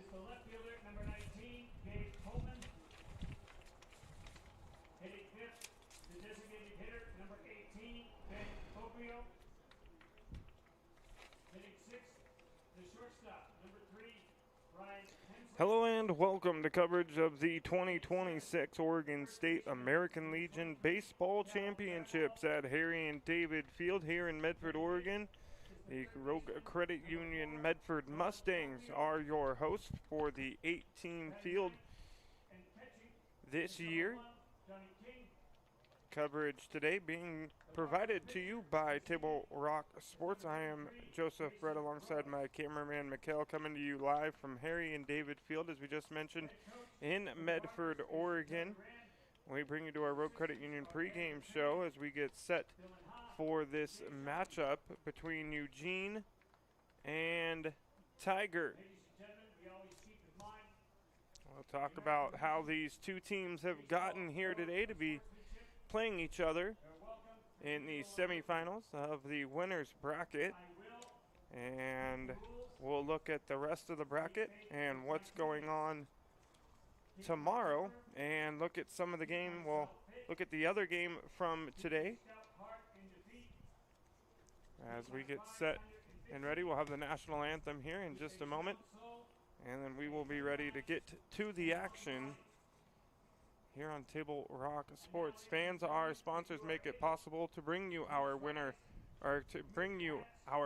is the left fielder, number 19, Dave Coleman. Hitting fifth, the designated hitter, number 18, Ben Cobrio. Hitting sixth, the shortstop, number 3, Ryan Hensley. Hello and welcome to coverage of the 2026 Oregon State American Legion Baseball Championships at Harry and David Field here in Medford, Oregon. The Rogue Credit Union Medford Mustangs are your hosts for the 8-team field this year. Coverage today being provided to you by Table Rock Sports. I am Joseph Brett alongside my cameraman Mikkel, coming to you live from Harry and David Field, as we just mentioned, in Medford, Oregon. We bring you to our Rogue Credit Union pregame show as we get set for this matchup between Eugene and Tigard. We'll talk about how these two teams have gotten here today to be playing each other in the semifinals of the winners bracket, and we'll look at the rest of the bracket and what's going on tomorrow and look at some of the game. We'll look at the other game from today. As we get set and ready, we'll have the national anthem here in just a moment, and then we will be ready to get to the action here on Table Rock Sports. Fans, our sponsors, make it possible to bring you our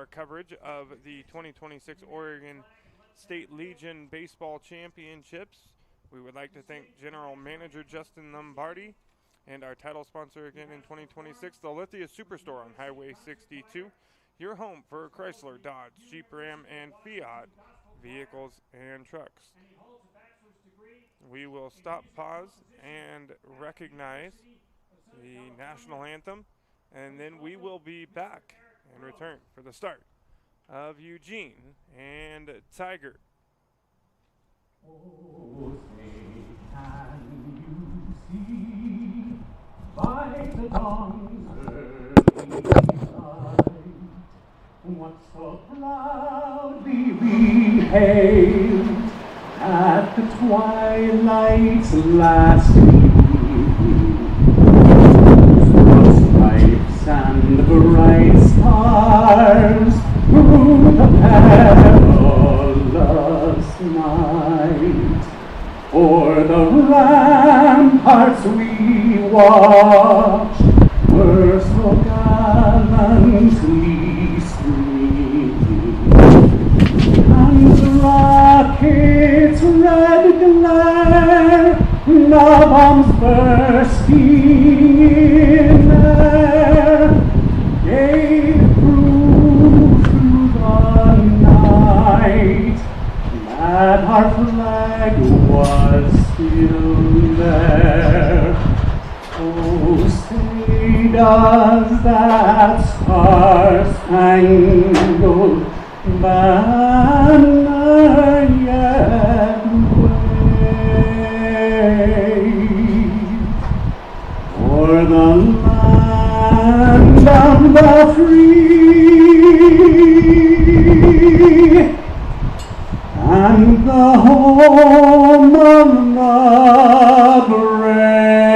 coverage of the 2026 Oregon State Legion Baseball Championships. We would like to thank General Manager Justin Lombardi and our title sponsor again in 2026, the Lithia Superstore on Highway 62, your home for Chrysler, Dodge, Jeep, Ram, and Fiat vehicles and trucks. We will stop, pause, and recognize the national anthem, and then we will be back and return for the start of Eugene and Tigard. Oh, say, can you see by the dawn's early light what so proudly we hailed at the twilight's last gleam? Stripes and bright stars through the perilous night, o'er the ramparts we watched were so gallantly streaming, and the rocket's red glare, the bombs bursting in air, gave proof through the night that our flag was still there. Oh, say, does that star-spangled banner yet wave o'er the land of the free and the home of the brave?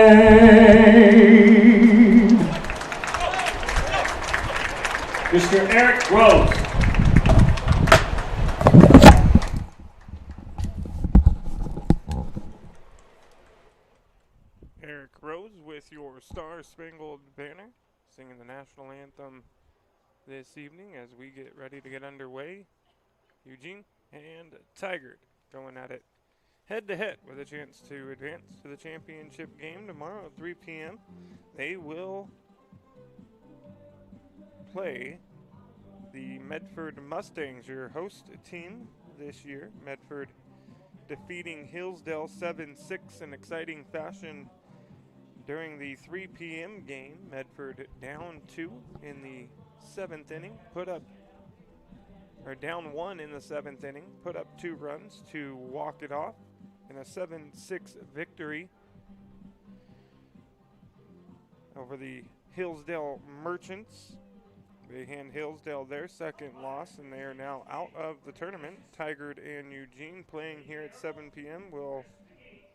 Mr. Eric Rose. Eric Rose with your Star-Spangled Banner, singing the national anthem this evening as we get ready to get underway. Eugene and Tigard going at it head-to-head with a chance to advance to the championship game tomorrow at 3 p.m. They will play the Medford Mustangs, your host team this year. Medford defeating Hillsdale 7-6 in exciting fashion during the 3 p.m. game. Medford down 2 in the 7th inning, down 1 in the 7th inning, put up 2 runs to walk it off in a 7-6 victory over the Hillsdale Merchants. They hand Hillsdale their second loss, and they are now out of the tournament. Tigard and Eugene playing here at 7 p.m. will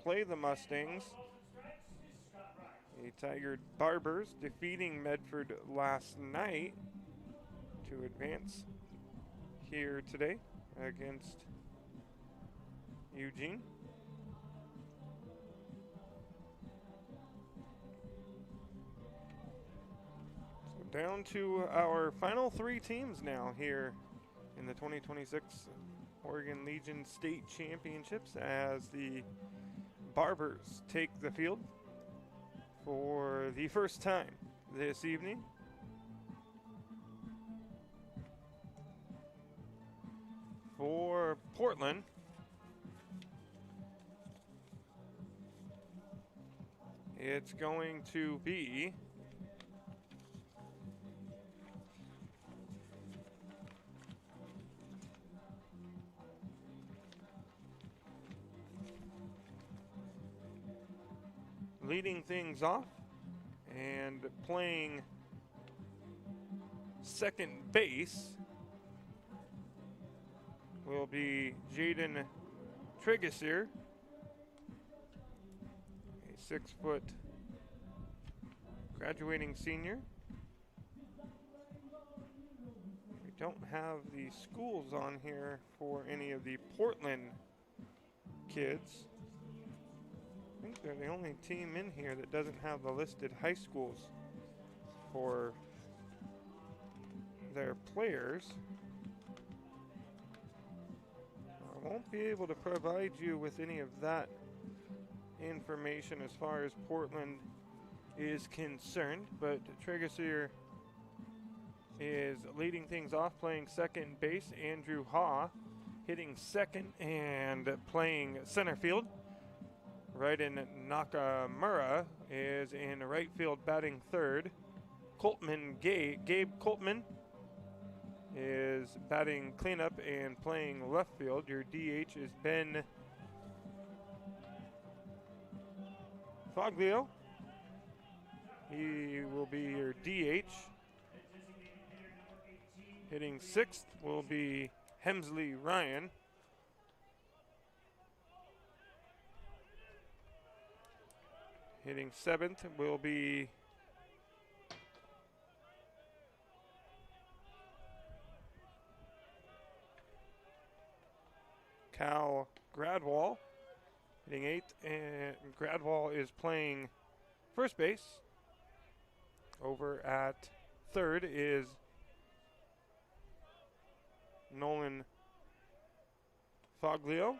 play the Mustangs. The Tigard Barbers defeating Medford last night to advance here today against Eugene. So down to our final three teams now here in the 2026 Oregon Legion State Championships as the Barbers take the field for the first time this evening. For Portland, it's going to be leading things off and playing second base will be Jaden Trigasier, a 6-foot graduating senior. We don't have the schools on here for any of the Portland kids. I think they're the only team in here that doesn't have the listed high schools for their players. I won't be able to provide you with any of that information as far as Portland is concerned, but Trigasier is leading things off, playing second base. Andrew Haw hitting second and playing center field. Raiden Nakamura is in right field batting third. Gabe Coltman is batting cleanup and playing left field. Your DH is Ben Foglio. He will be your DH. Hitting sixth will be Hemsley Ryan. Hitting seventh will be Cal Gradwall. Hitting eighth, and Gradwall is playing first base. Over at third is Nolan Foglio.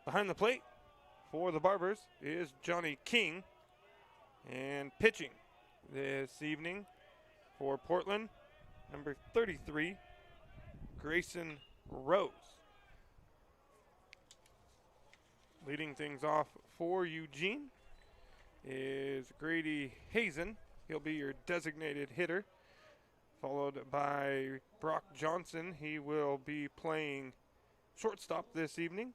Behind the plate for the Barbers is Johnny King. And pitching this evening for Portland, number 33, Grayson Rose. Leading things off for Eugene is Grady Hazen. He'll be your designated hitter, followed by Brock Johnson. He will be playing shortstop this evening.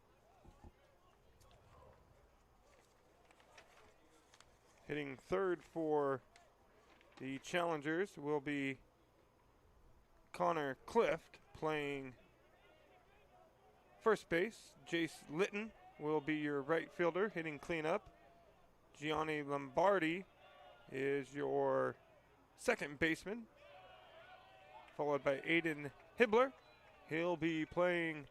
Hitting third for the Challengers will be Connor Clift, playing first base. Jace Litton will be your right fielder, hitting cleanup. Gianni Lombardi is your second baseman, followed by Aiden Hibbler. He'll be playing,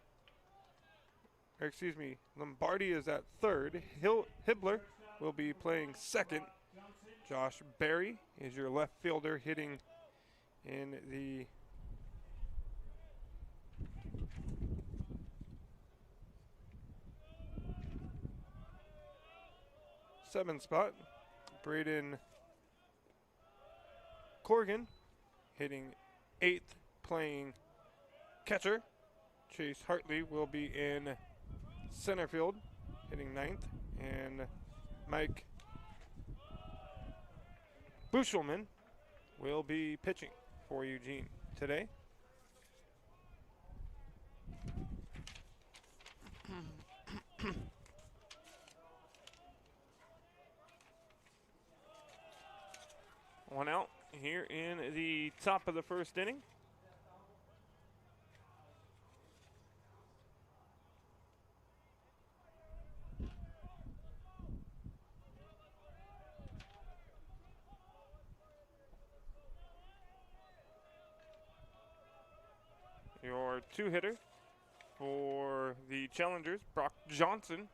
or excuse me, Lombardi is at third. Hibbler will be playing second. Josh Berry is your left fielder, hitting in the seventh spot. Braden Corrigan hitting eighth, playing catcher. Chase Hartley will be in center field, hitting ninth, and Mike Bushelman will be pitching for Eugene today. One out here in the top of the first inning. Your two-hitter for the Challengers, Brock Johnson,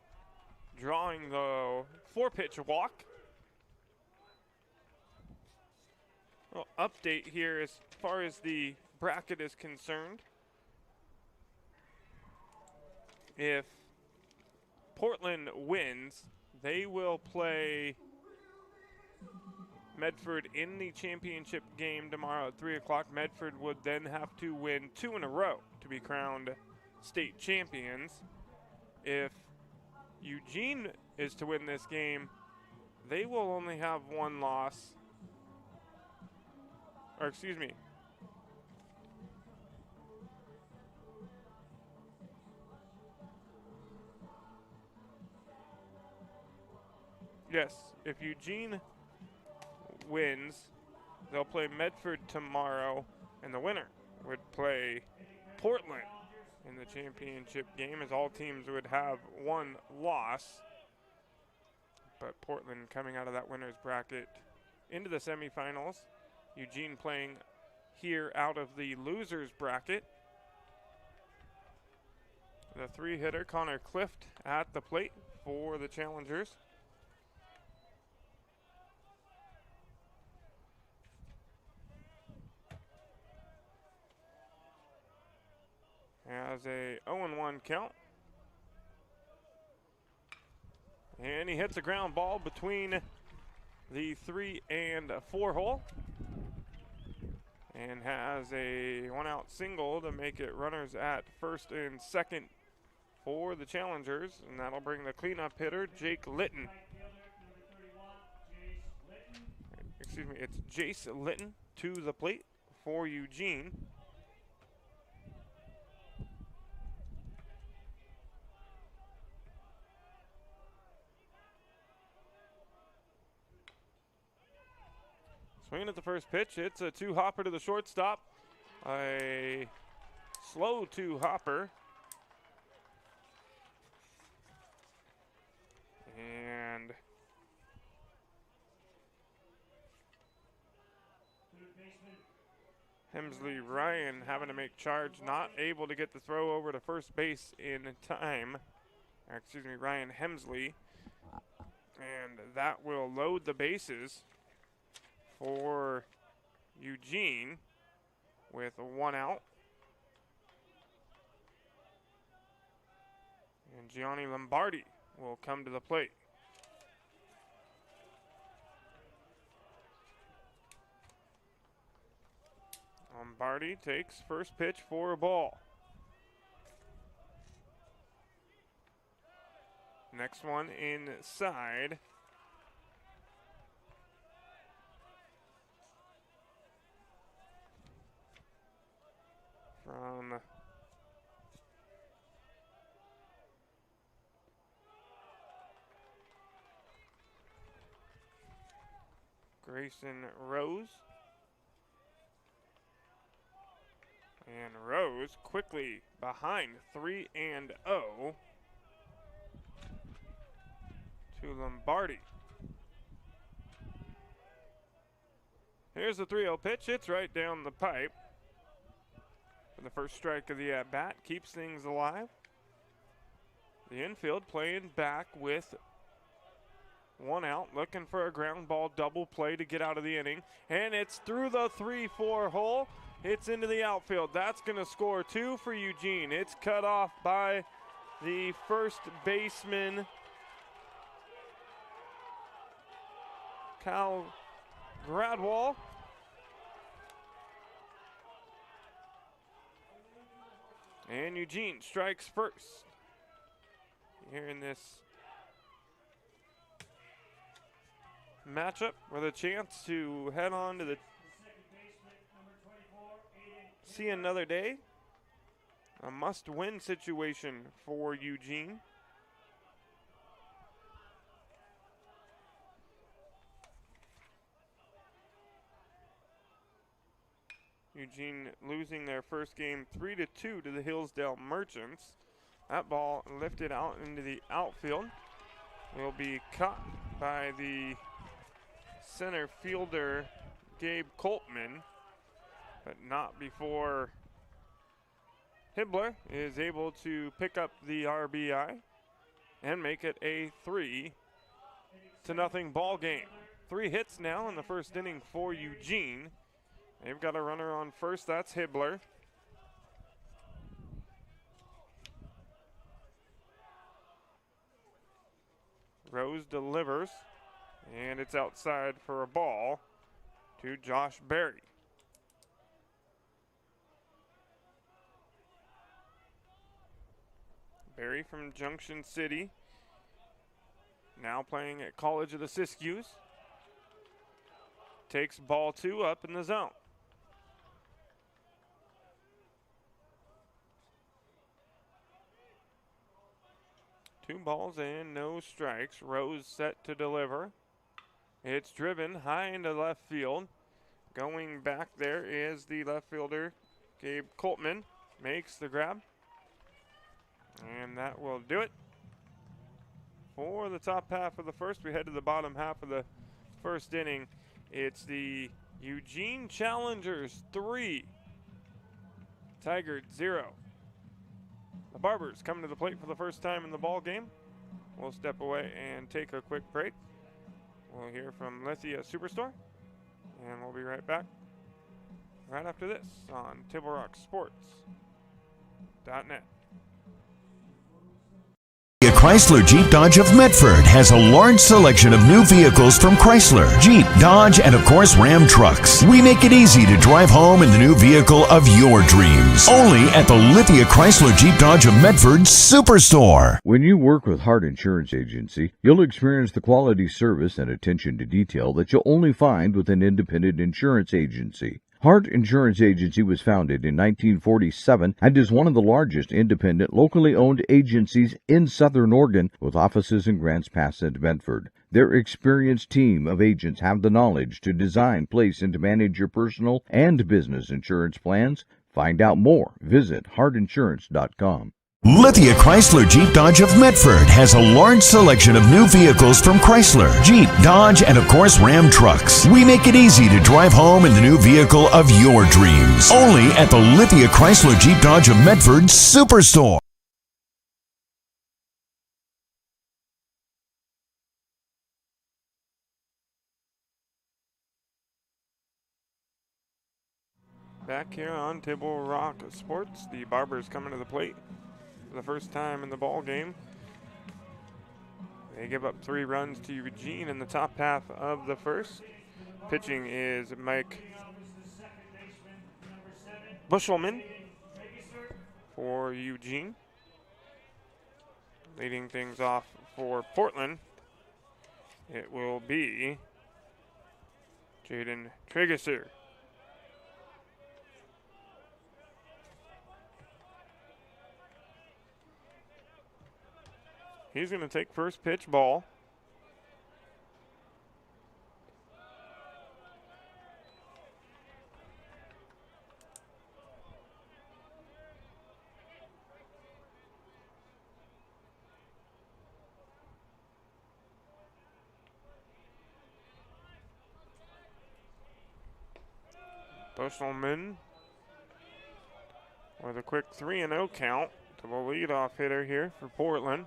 drawing the 4-pitch walk. Well, update here as far as the bracket is concerned. If Portland wins, they will play Medford in the championship game tomorrow at 3 o'clock. Medford would then have to win 2 in a row to be crowned state champions. If Eugene is to win this game, they will only have 1 loss. Or excuse me. Yes, if Eugene wins, they'll play Medford tomorrow, and the winner would play Portland in the championship game, as all teams would have 1 loss. But Portland coming out of that winner's bracket into the semifinals. Eugene playing here out of the loser's bracket. The 3-hitter, Connor Clift, at the plate for the Challengers. Has a 0-1 count. And he hits a ground ball between the 3 and 4 hole. And has a 1-out single to make it runners at first and second for the Challengers. And that'll bring the cleanup hitter, Jake Litton. Excuse me, it's Jace Litton to the plate for Eugene. Swinging at the first pitch, it's a 2-hopper to the shortstop. A slow 2-hopper. And Hemsley Ryan having to make charge, not able to get the throw over to first base in time. Or excuse me, Ryan Hemsley. And that will load the bases for Eugene with 1 out. And Gianni Lombardi will come to the plate. Lombardi takes first pitch for a ball. Next one inside. From Grayson Rose. And Rose quickly behind 3-0 to Lombardi. Here's the 3-0 pitch. It's right down the pipe. For the first strike of the at-bat, keeps things alive. The infield playing back with 1 out, looking for a ground ball double play to get out of the inning. And it's through the 3-4 hole. It's into the outfield. That's going to score 2 for Eugene. It's cut off by the first baseman, Cal Gradwall. And Eugene strikes first here in this matchup with a chance to head on to the see another day. A must-win situation for Eugene. Eugene losing their first game 3-2 to the Hillsdale Merchants. That ball lifted out into the outfield. Will be caught by the center fielder, Gabe Coltman, but not before Hibbler is able to pick up the RBI and make it a 3-0 ball game. 3 hits now in the first inning for Eugene. They've got a runner on first, that's Hibbler. Rose delivers, and it's outside for a ball to Josh Berry. Berry from Junction City, now playing at College of the Siskiyous. Takes ball 2 up in the zone. Two balls and no strikes. Rose set to deliver. It's driven high into left field. Going back there is the left fielder, Gabe Coltman. Makes the grab. And that will do it for the top half of the first. We head to the bottom half of the first inning. It's the Eugene Challengers 3, Tigard 0. The Barbers coming to the plate for the first time in the ball game. We'll step away and take a quick break. We'll hear from Lithia Superstore, and we'll be right back right after this on TableRockSports.net. Chrysler Jeep Dodge of Medford has a large selection of new vehicles from Chrysler, Jeep, Dodge, and of course Ram trucks. We make it easy to drive home in the new vehicle of your dreams. Only at the Lithia Chrysler Jeep Dodge of Medford Superstore. When you work with Hart Insurance Agency, you'll experience the quality service and attention to detail that you'll only find with an independent insurance agency. Hart Insurance Agency was founded in 1947 and is one of the largest independent, locally owned agencies in Southern Oregon, with offices in Grants Pass and Medford. Their experienced team of agents have the knowledge to design, place, and to manage your personal and business insurance plans. Find out more. Visit hartinsurance.com. Lithia Chrysler Jeep Dodge of Medford has a large selection of new vehicles from Chrysler, Jeep, Dodge, and of course Ram trucks. We make it easy to drive home in the new vehicle of your dreams. Only at the Lithia Chrysler Jeep Dodge of Medford Superstore. Back here on Table Rock Sports, the Barbers coming to the plate for the first time in the ball game. They give up 3 runs to Eugene in the top half of the first. Pitching is Mike Bushelman for Eugene. Leading things off for Portland, it will be Jaden Tragesser. He's going to take first pitch ball. Bushelman with a quick 3-0 count to the leadoff hitter here for Portland.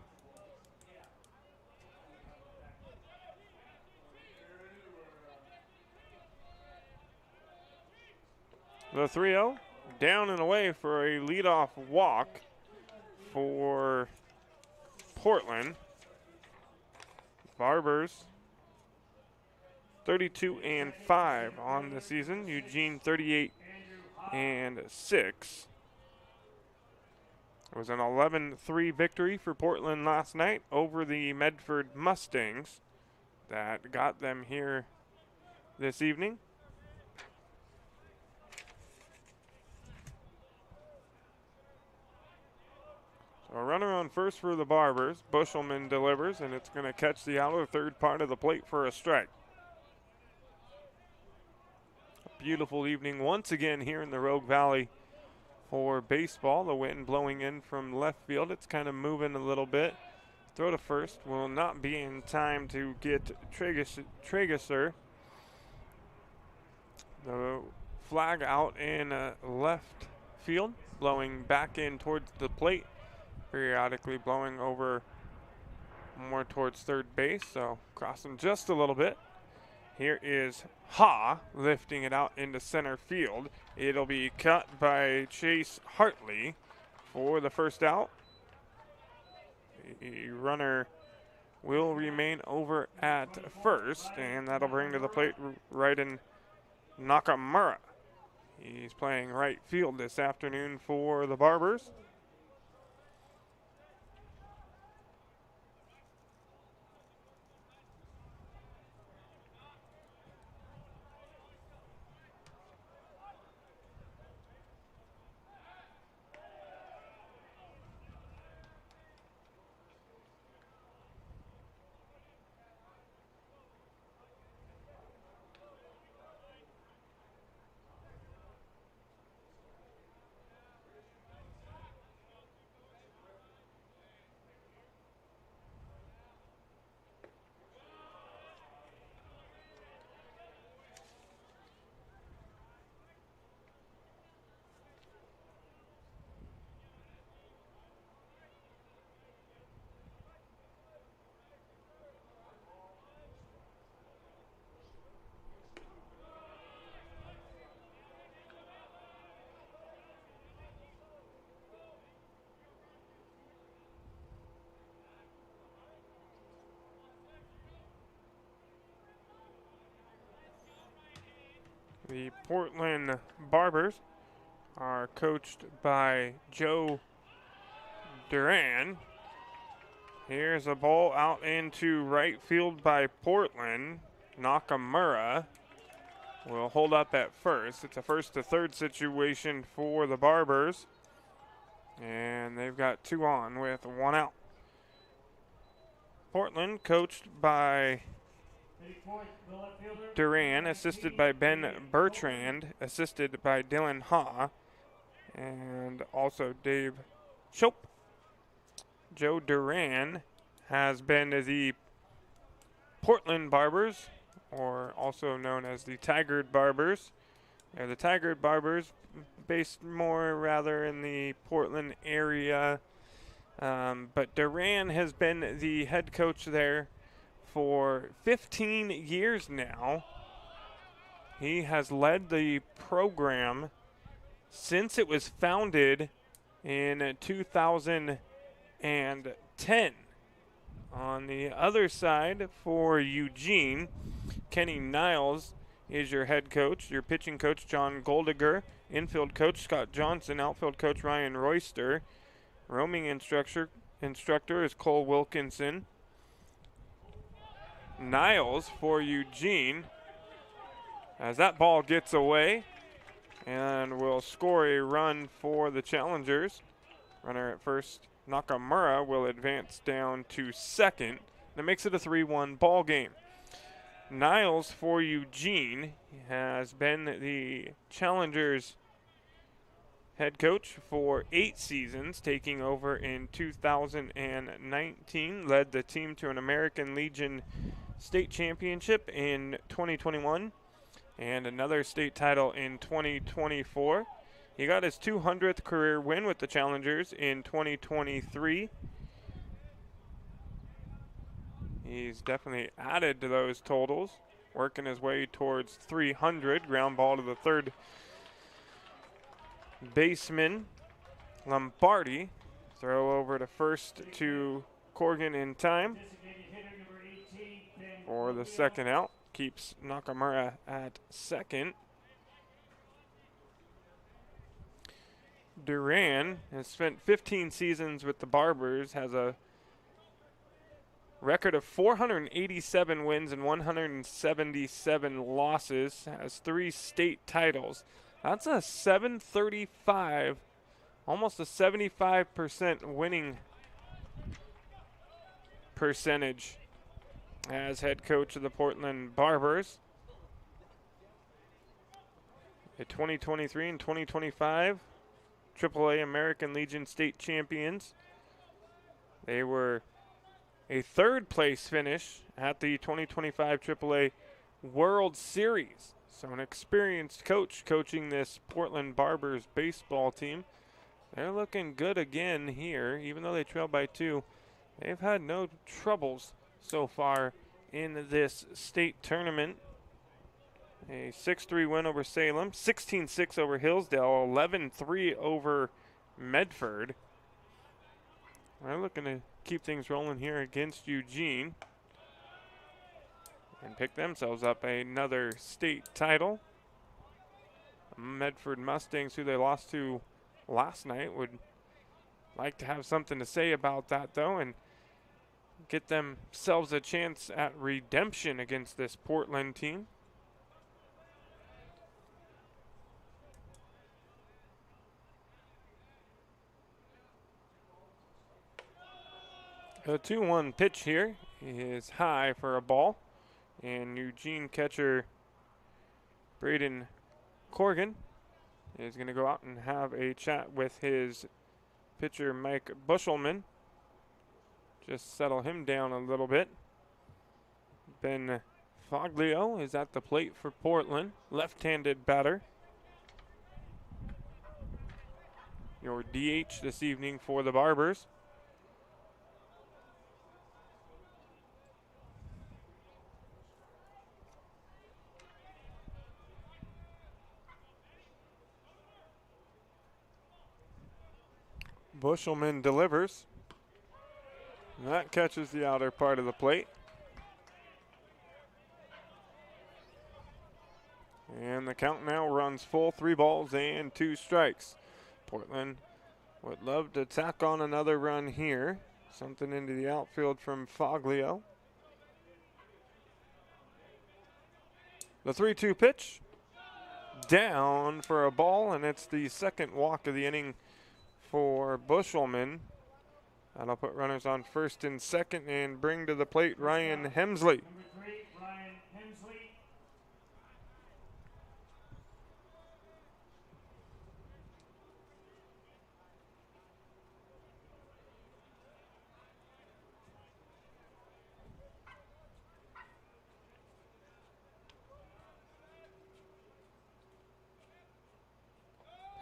The 3-0 down and away for a leadoff walk for Portland. Barbers 32-5 on the season. Eugene 38-6. It was an 11-3 victory for Portland last night over the Medford Mustangs that got them here this evening. So a runner on first for the Barbers. Bushelman delivers, and it's going to catch the outer third part of the plate for a strike. beautiful evening once again here in the Rogue Valley for baseball. The wind blowing in from left field. It's kind of moving a little bit. Throw to first will not be in time to get Traeger. The flag out in left field, blowing back in towards the plate, periodically blowing over more towards third base, so crossing just a little bit. Here is Ha lifting it out into center field. It'll be cut by Chase Hartley for the first out. The runner will remain over at first, and that'll bring to the plate Raiden Nakamura. He's playing right field this afternoon for the Barbers. The Portland Barbers are coached by Joe Duran. Here's a ball out into right field by Portland. Nakamura will hold up at first. It's a first to third situation for the Barbers. And they've got two on with one out. Portland coached by Duran, assisted by Ben Bertrand, assisted by Dylan Ha, and also Dave Shope. Joe Duran has been the Portland Barbers, or also known as the Tigard Barbers. They're the Tigard Barbers, based more rather in the Portland area, but Duran has been the head coach there for 15 years now. He has led the program since it was founded in 2010. On the other side for Eugene, Kenny Niles is your head coach. Your pitching coach, John Goldiger. Infield coach, Scott Johnson. Outfield coach, Ryan Royster. Roaming instructor is Cole Wilkinson. Niles for Eugene, as that ball gets away and will score a run for the Challengers. Runner at first, Nakamura, will advance down to second. That makes it a 3-1 ball game. Niles for Eugene has been the Challengers head coach for 8 seasons, taking over in 2019, led the team to an American Legion state championship in 2021 and another state title in 2024. He got his 200th career win with the Challengers in 2023. He's definitely added to those totals, working his way towards 300. Ground ball to the third baseman, Lombardi. Throw over to first to Corgan in time for the second out. Keeps Nakamura at second. Duran has spent 15 seasons with the Barbers, has a record of 487 wins and 177 losses, has 3 state titles. That's a 735, almost a 75% winning percentage as head coach of the Portland Barbers. the 2023 and 2025 AAA American Legion state champions. They were a third place finish at the 2025 AAA World Series. So an experienced coach coaching this Portland Barbers baseball team. They're looking good again here, even though they trail by 2. They've had no troubles so far in this state tournament. A 6-3 win over Salem, 16-6 over Hillsdale, 11-3 over Medford. They're looking to keep things rolling here against Eugene and pick themselves up another state title. Medford Mustangs, who they lost to last night, would like to have something to say about that, though, and get themselves a chance at redemption against this Portland team. A 2-1 pitch here is high for a ball, and Eugene catcher Braden Corrigan is going to go out and have a chat with his pitcher Mike Bushelman. Just settle him down a little bit. Ben Foglio is at the plate for Portland, left-handed batter. Your DH this evening for the Barbers. Bushelman delivers. That catches the outer part of the plate. And the count now runs full, 3 balls and 2 strikes. Portland would love to tack on another run here. Something into the outfield from Foglio. The 3-2 pitch. Down for a ball, and it's the second walk of the inning for Bushelman. That'll put runners on first and second and bring to the plate Ryan Hemsley. Number 3, Ryan Hemsley.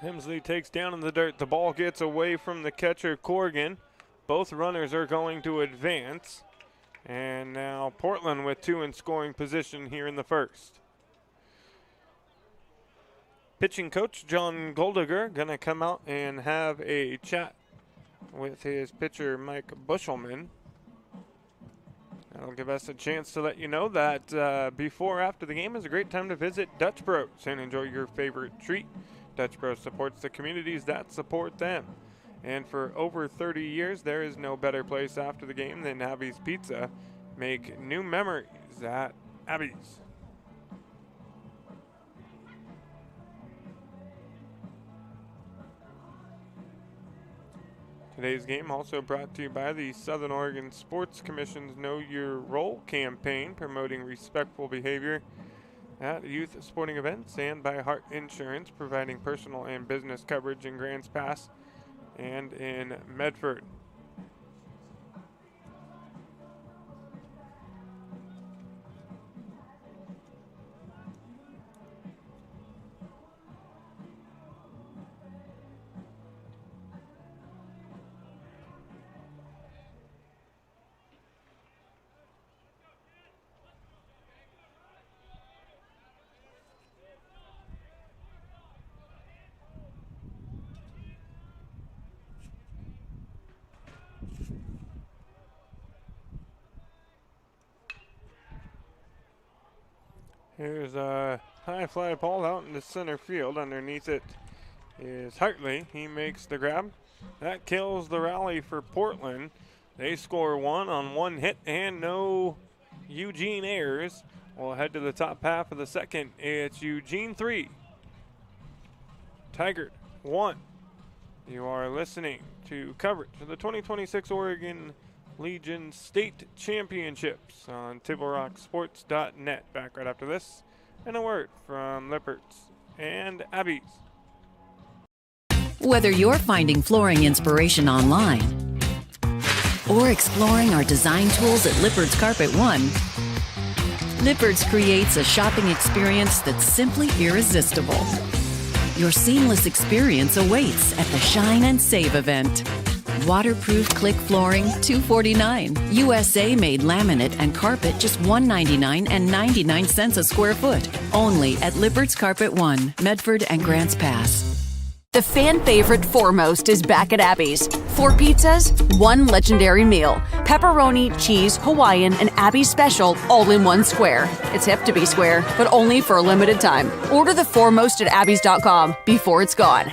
Hemsley takes down in the dirt. The ball gets away from the catcher Corrigan. Both runners are going to advance. And now Portland with 2 in scoring position here in the first. Pitching coach John Goldiger going to come out and have a chat with his pitcher Mike Bushelman. That'll give us a chance to let you know that before or after the game is a great time to visit Dutch Bros and enjoy your favorite treat. Dutch Bros supports the communities that support them. And for over 30 years, there is no better place after the game than Abby's Pizza. Make new memories at Abby's. Today's game also brought to you by the Southern Oregon Sports Commission's Know Your Role campaign, promoting respectful behavior at youth sporting events, and by Hart Insurance, providing personal and business coverage in Grants Pass and in Medford. Here's a high fly ball out into center field. Underneath it is Hartley. He makes the grab. That kills the rally for Portland. They score 1 on 1 hit and no Eugene errors. We'll head to the top half of the second. It's Eugene 3, Tigard 1. You are listening to coverage of the 2026 Oregon Legion State Championships on TableRockSports.net. Back right after this, and a word from Lippert's and Abby's. Whether you're finding flooring inspiration online or exploring our design tools at Lippard's Carpet One, Lippard's creates a shopping experience that's simply irresistible. Your seamless experience awaits at the Shine and Save event. Waterproof click flooring, $249. USA-made laminate and carpet, just $199 and 99 cents a square foot. Only at Lippard's Carpet One, Medford and Grants Pass. The fan favorite Foremost is back at Abby's. 4 pizzas, 1 legendary meal. Pepperoni, cheese, Hawaiian, and Abby's special all in one square. It's hip to be square, but only for a limited time. Order the Foremost at abby's.com before it's gone.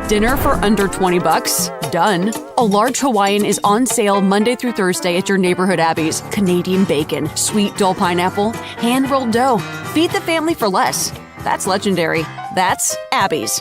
Dinner for under $20? Done. A large Hawaiian is on sale Monday through Thursday at your neighborhood Abby's. Canadian bacon, sweet dull pineapple, hand-rolled dough. Feed the family for less. That's legendary. That's Abby's.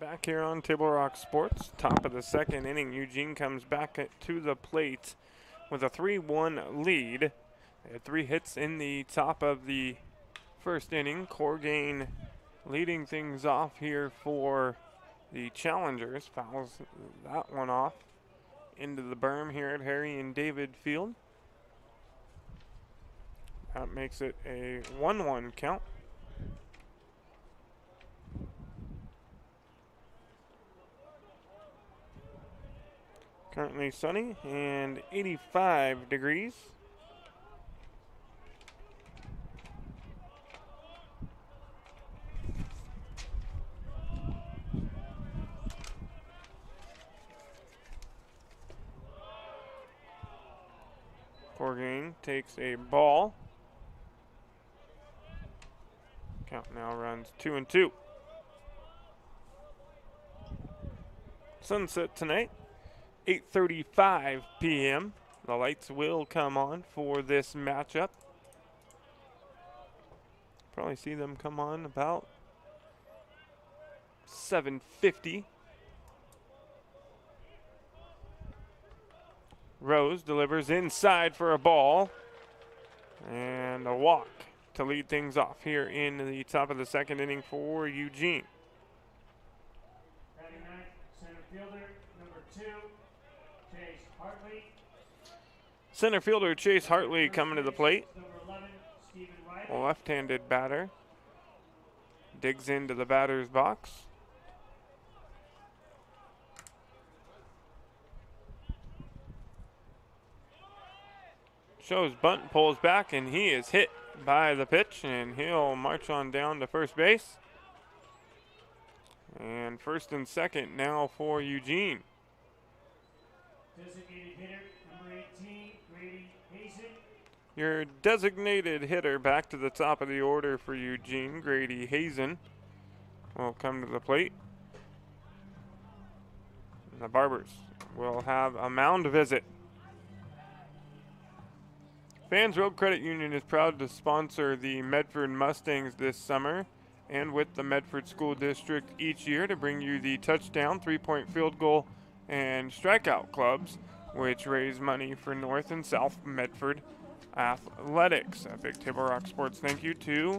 Back here on Table Rock Sports, top of the second inning, Eugene comes back to the plate with a 3-1 lead. They had 3 hits in the top of the first inning. Corgain leading things off here for the challengers. Fouls that one off into the berm here at Harry and David Field. That makes it a 1-1 count. Currently sunny and 85 degrees. Corgain takes a ball. Count now runs 2-2. Sunset tonight. 8:35 p.m. The lights will come on for this matchup. Probably see them come on about 7:50. Rose delivers inside for a ball and a walk to lead things off here in the top of the second inning for Eugene. Batting ninth, center fielder, number 2, Chase Hartley. Center fielder Chase Hartley coming to the plate. Number 11, Stephen Wright. A left-handed batter. Digs into the batter's box. Shows bunt, pulls back, and he is hit by the pitch, and he'll march on down to first base. And first and second now for Eugene. Designated hitter, number 18, Grady Hazen. Your designated hitter back to the top of the order for Eugene, Grady Hazen, will come to the plate. And the Barbers will have a mound visit. Fans Road Credit Union is proud to sponsor the Medford Mustangs this summer and with the Medford School District each year to bring you the touchdown, 3-point field goal, and strikeout clubs, which raise money for North and South Medford athletics. A big Table Rock Sports thank you to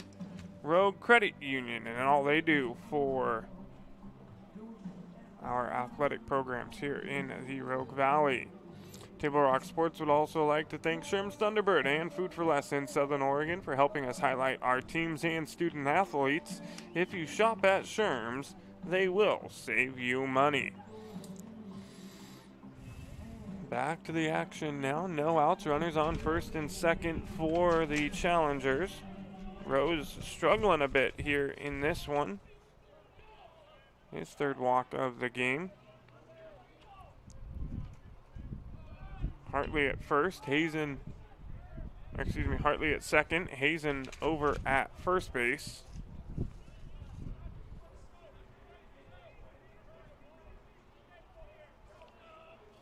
Road Credit Union and all they do for our athletic programs here in the Rogue Valley. Table Rock Sports would also like to thank Sherm's Thunderbird and Food for Less in Southern Oregon for helping us highlight our teams and student athletes. If you shop at Sherm's, they will save you money. Back to the action now. No outs, runners on first and second for the challengers. Rose struggling a bit here in this one. His third walk of the game. Hartley at first, Hartley at second, Hazen over at first base.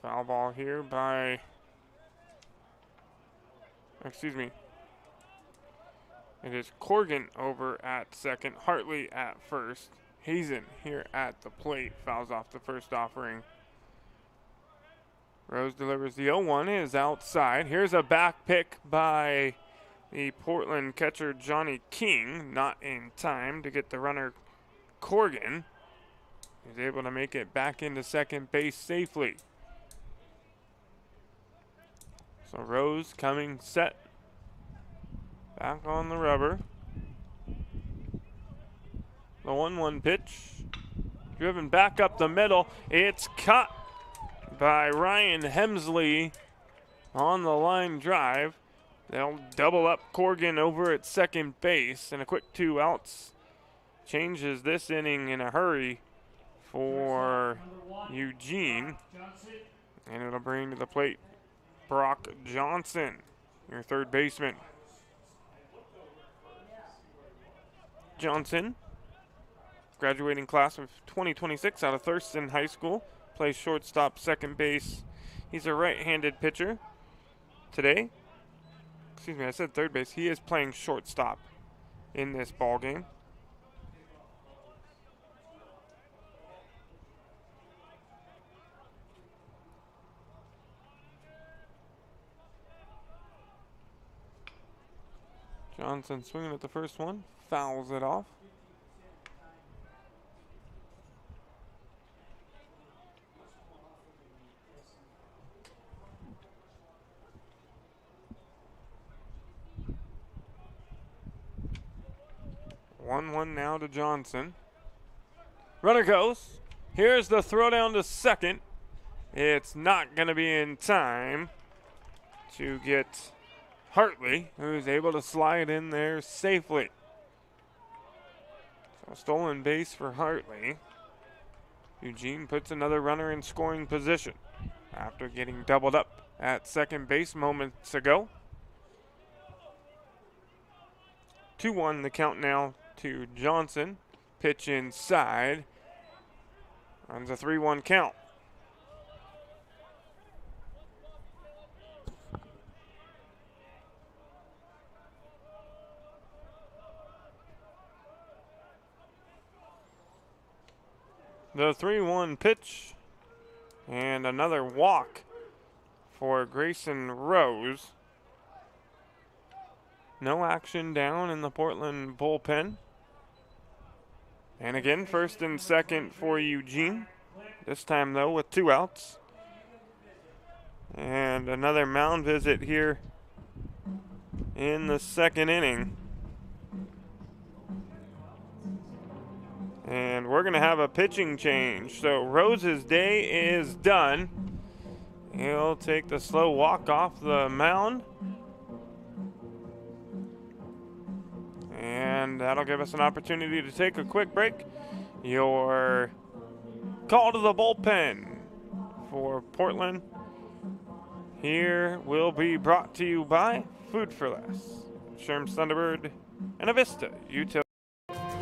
Foul ball here by Excuse me. It is Corgan over at second, Hartley at first. Hazen here at the plate fouls off the first offering. Rose delivers the 0-1, is outside. Here's a back pick by the Portland catcher Johnny King, not in time to get the runner Corgan. He's able to make it back into second base safely. So Rose coming set. Back on the rubber. The 1-1 pitch. Driven back up the middle. It's caught by Ryan Hemsley on the line drive. They'll double up Corgan over at second base, and a quick 2 outs changes this inning in a hurry for Eugene. And it'll bring to the plate Brock Johnson, your third baseman. Johnson, graduating class of 2026 out of Thurston High School, plays shortstop, second base. He's a right-handed pitcher today. Excuse me, I said third base. He is playing shortstop in this ball game. Johnson swinging at the first one, fouls it off. One now to Johnson. Runner goes. Here's the throw down to second. It's not going to be in time to get Hartley, who's able to slide in there safely. So stolen base for Hartley. Eugene puts another runner in scoring position after getting doubled up at second base moments ago. 2-1 the count now to Johnson. Pitch inside. Runs a 3-1 count. The 3-1 pitch. And another walk for Grayson Rose. No action down in the Portland bullpen. And again, first and second for Eugene. This time, though, with 2 outs. And another mound visit here in the second inning. And we're going to have a pitching change. So Rose's day is done. He'll take the slow walk off the mound. And that'll give us an opportunity to take a quick break. Your call to the bullpen for Portland here will be brought to you by Food for Less, Sherm's Thunderbird, and Avista Utility.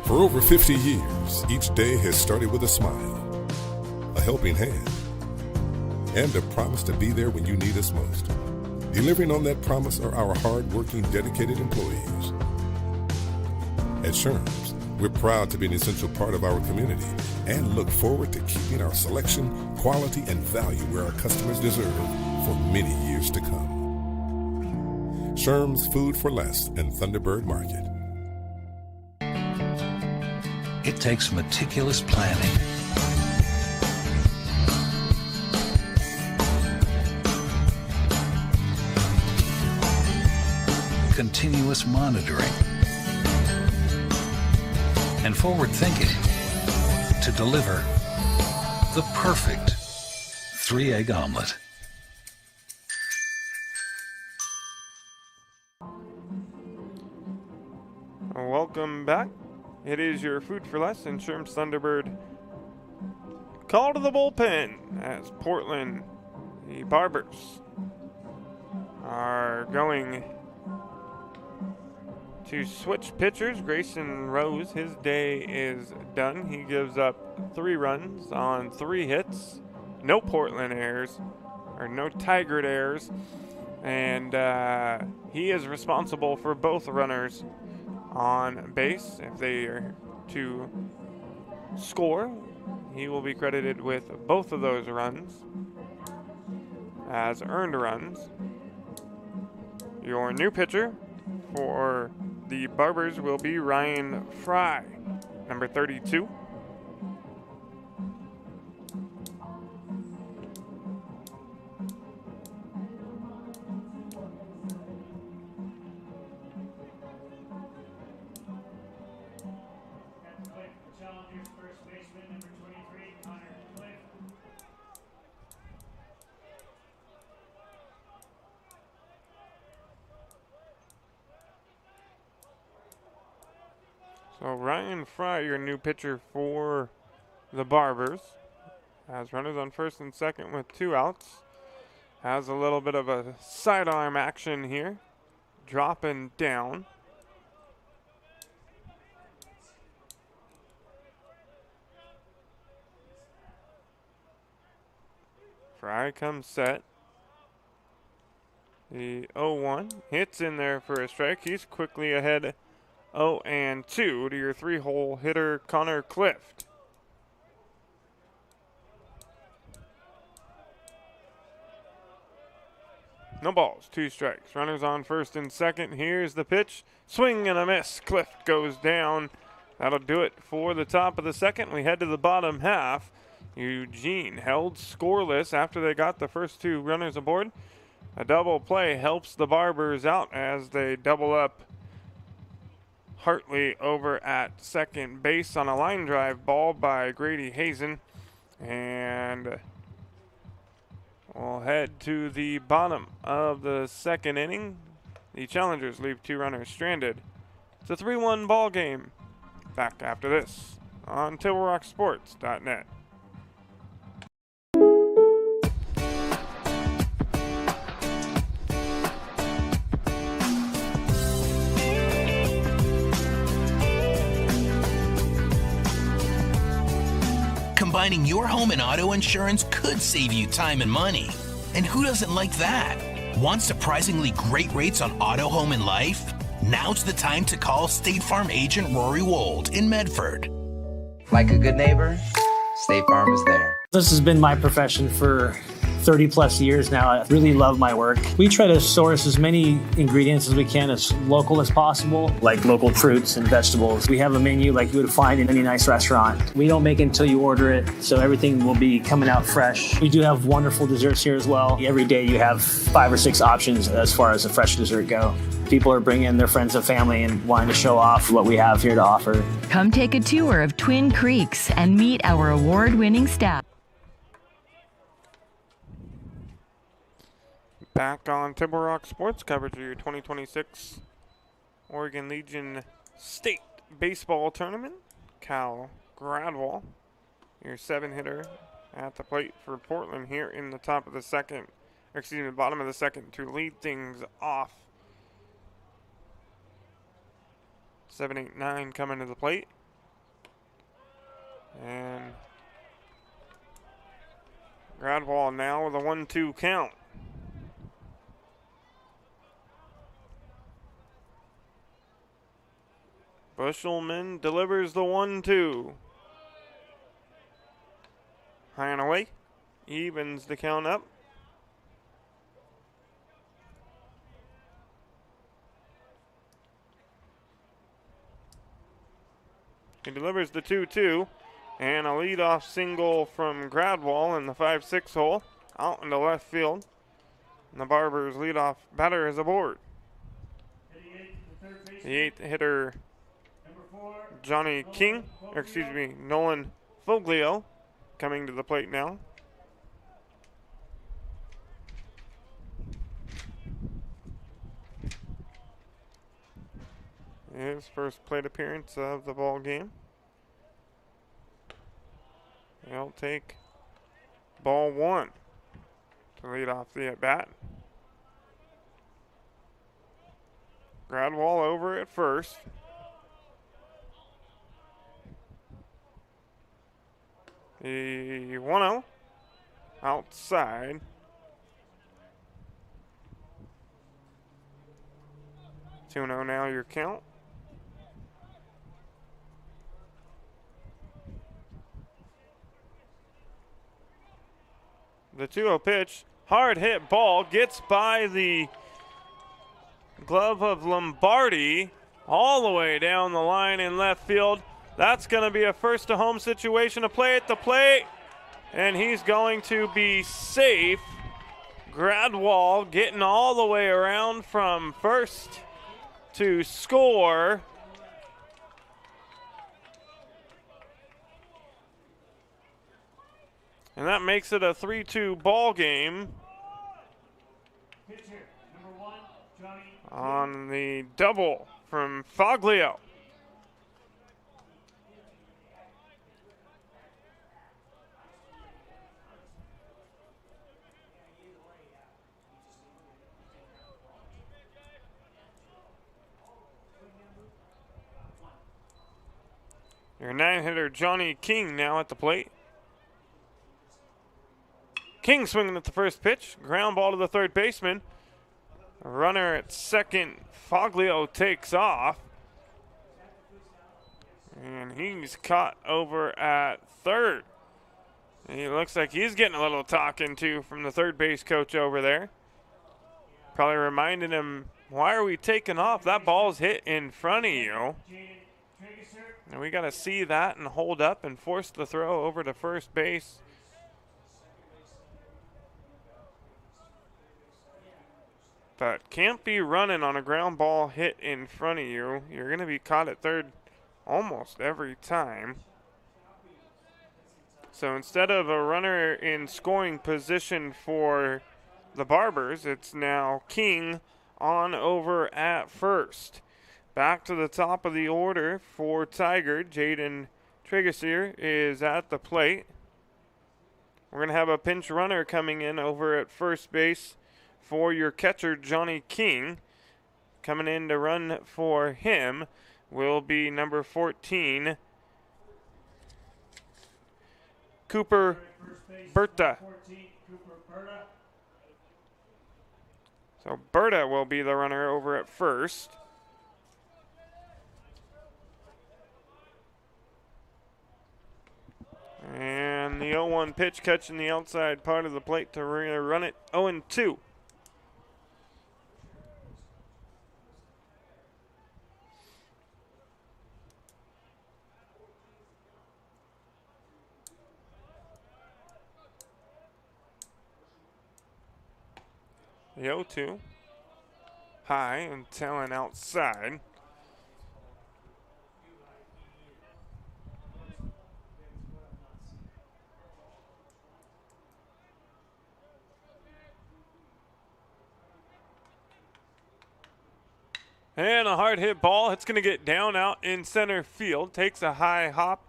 For over 50 years, each day has started with a smile, a helping hand, and a promise to be there when you need us most. Delivering on that promise are our hard-working, dedicated employees. At Sherm's, we're proud to be an essential part of our community and look forward to keeping our selection, quality, and value where our customers deserve for many years to come. Sherm's Food for Less and Thunderbird Market. It takes meticulous planning, continuous monitoring, and forward thinking to deliver the perfect 3-egg omelet. Welcome back. It is your Food for Less and Sherm's Thunderbird call to the bullpen as Portland, the Barbers, are going to switch pitchers. Grayson Rose, his day is done. He gives up 3 runs on 3 hits. No Portland errors, or no Tigard errors. And He is responsible for both runners on base. If they are to score, he will be credited with both of those runs as earned runs. Your new pitcher for the Barbers will be Ryan Fry, number 32. At the plate for the Challengers, first baseman, number 23, Connor Cliff. So Ryan Fry, your new pitcher for the Barbers, has runners on first and second with 2 outs. Has a little bit of a sidearm action here, dropping down. Fry comes set. The 0-1 hits in there for a strike. He's quickly ahead 0-2 to your 3-hole hitter, Connor Clift. No balls, 2 strikes. Runners on first and second. Here's the pitch. Swing and a miss. Clift goes down. That'll do it for the top of the second. We head to the bottom half. Eugene held scoreless after they got the first 2 runners aboard. A double play helps the Barbers out as they double up Hartley over at second base on a line drive ball by Grady Hazen. And we'll head to the bottom of the second inning. The Challengers leave 2 runners stranded. It's a 3-1 ball game. Back after this on TableRockSports.net. Combining your home and auto insurance could save you time and money. And who doesn't like that? Want surprisingly great rates on auto, home, and life? Now's the time to call State Farm agent Rory Wold in Medford. Like a good neighbor, State Farm is there. This has been my profession for 30 plus years now. I really love my work. We try to source as many ingredients as we can as local as possible, like local fruits and vegetables. We have a menu like you would find in any nice restaurant. We don't make it until you order it, so everything will be coming out fresh. We do have wonderful desserts here as well. Every day you have 5 or 6 options as far as a fresh dessert go. People are bringing their friends and family and wanting to show off what we have here to offer. Come take a tour of Twin Creeks and meet our award-winning staff. Back on Table Rock Sports coverage of your 2026 Oregon Legion State Baseball Tournament. Cal Gradwell, your 7-hitter at the plate for Portland here in the top of the second, or excuse me, the bottom of the second to lead things off. 7, 8, 9 coming to the plate. And Gradwell now with a 1-2 count. Bushelman delivers the 1-2. High and away. Evens the count up. He delivers the 2-2. And a leadoff single from Gradwell in the 5-6 hole. Out into left field. And the Barbers leadoff batter is aboard. The 8th hitter, Johnny King, or excuse me, Nolan Foglio, coming to the plate now. His first plate appearance of the ball game. He'll take ball 1 to lead off the at-bat. Gradwell over at first. The 1-0 outside. 2-0 now your count. The 2-0 pitch, hard hit ball, gets by the glove of Lombardi all the way down the line in left field. That's going to be a first to home situation. A play at the plate, and he's going to be safe. Gradwall getting all the way around from first to score. And that makes it a 3-2 ball game. Pitcher, number 1, Johnny. On the double from Foglio. Your 9-hitter Johnny King now at the plate. King swinging at the first pitch. Ground ball to the third baseman. Runner at second. Foglio takes off. And he's caught over at third. And he looks like he's getting a little talking to from the third base coach over there. Probably reminding him, why are we taking off? That ball's hit in front of you. And we got to see that and hold up and force the throw over to first base. But can't be running on a ground ball hit in front of you. You're going to be caught at third almost every time. So instead of a runner in scoring position for the Barbers, it's now King on over at first. Back to the top of the order for Tigard. Jaden Trigasier is at the plate. We're going to have a pinch runner coming in over at first base for your catcher, Johnny King. Coming in to run for him will be number 14, Cooper Berta. So Berta will be the runner over at first. And the 0-1 pitch catching the outside part of the plate to run it 0-2. The 0-2. High and tailing outside. And a hard hit ball. It's going to get down out in center field. Takes a high hop,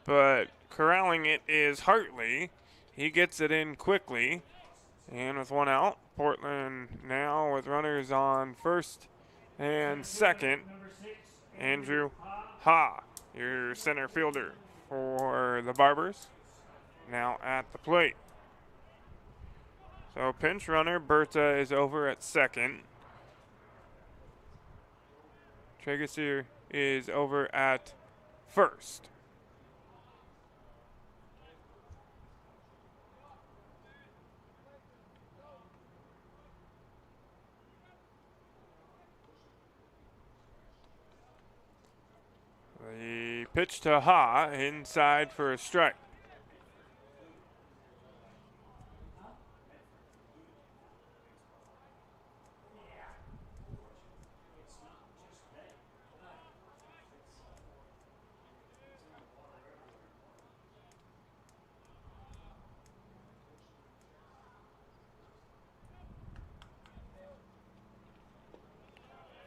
but corralling it is Hartley. He gets it in quickly. And with one out, Portland now with runners on first and second. Andrew Ha, your center fielder for the Barbers, now at the plate. So pinch runner Berta is over at second. Trigasier is over at first. The pitch to Ha, inside for a strike.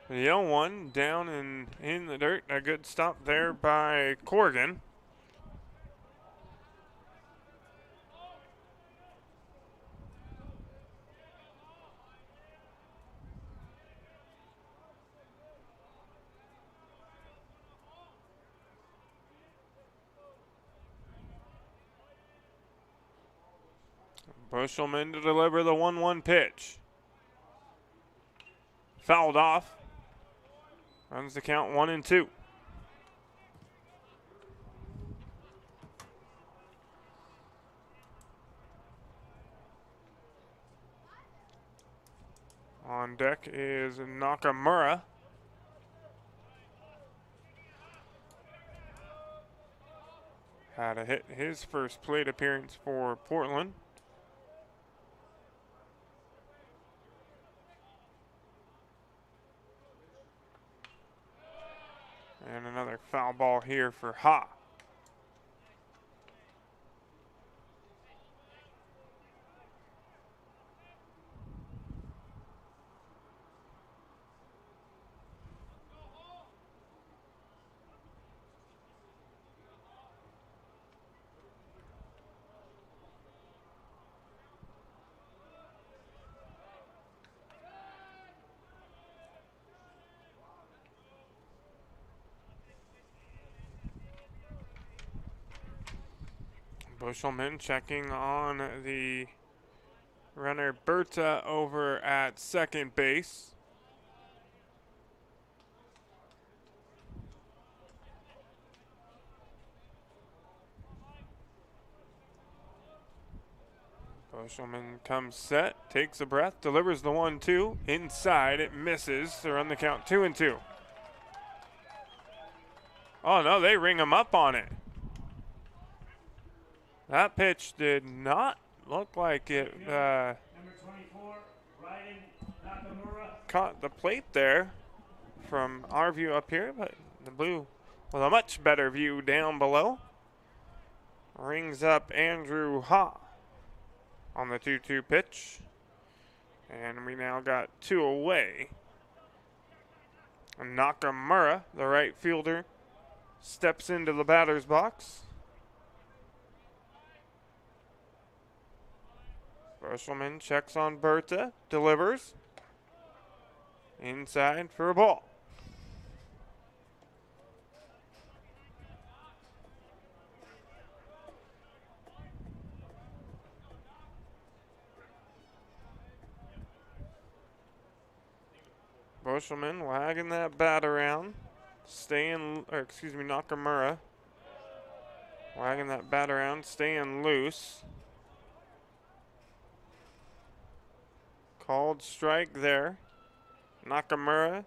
The 0-1 down in the dirt. A good stop there by Corrigan. Bushelman to deliver the 1-1 pitch. Fouled off. Runs the count 1-2. On deck is Nakamura. Had to hit his first plate appearance for Portland. And another foul ball here for Ha. Bushelman checking on the runner Berta over at second base. Bushelman comes set, takes a breath, delivers the 1-2. Inside, it misses. They're on the count 2-2. Oh no, they ring him up on it. That pitch did not look like it Number 24, Ryan Nakamura. caught the plate there from our view up here, but the Blue with a much better view down below. Rings up Andrew Ha on the 2-2 pitch. And we now got 2 away. And Nakamura, the right fielder, steps into the batter's box. Bushelman checks on Berta, delivers. Inside for a ball. Bushelman wagging that bat around. Nakamura. Wagging that bat around, staying loose. Called strike there. Nakamura.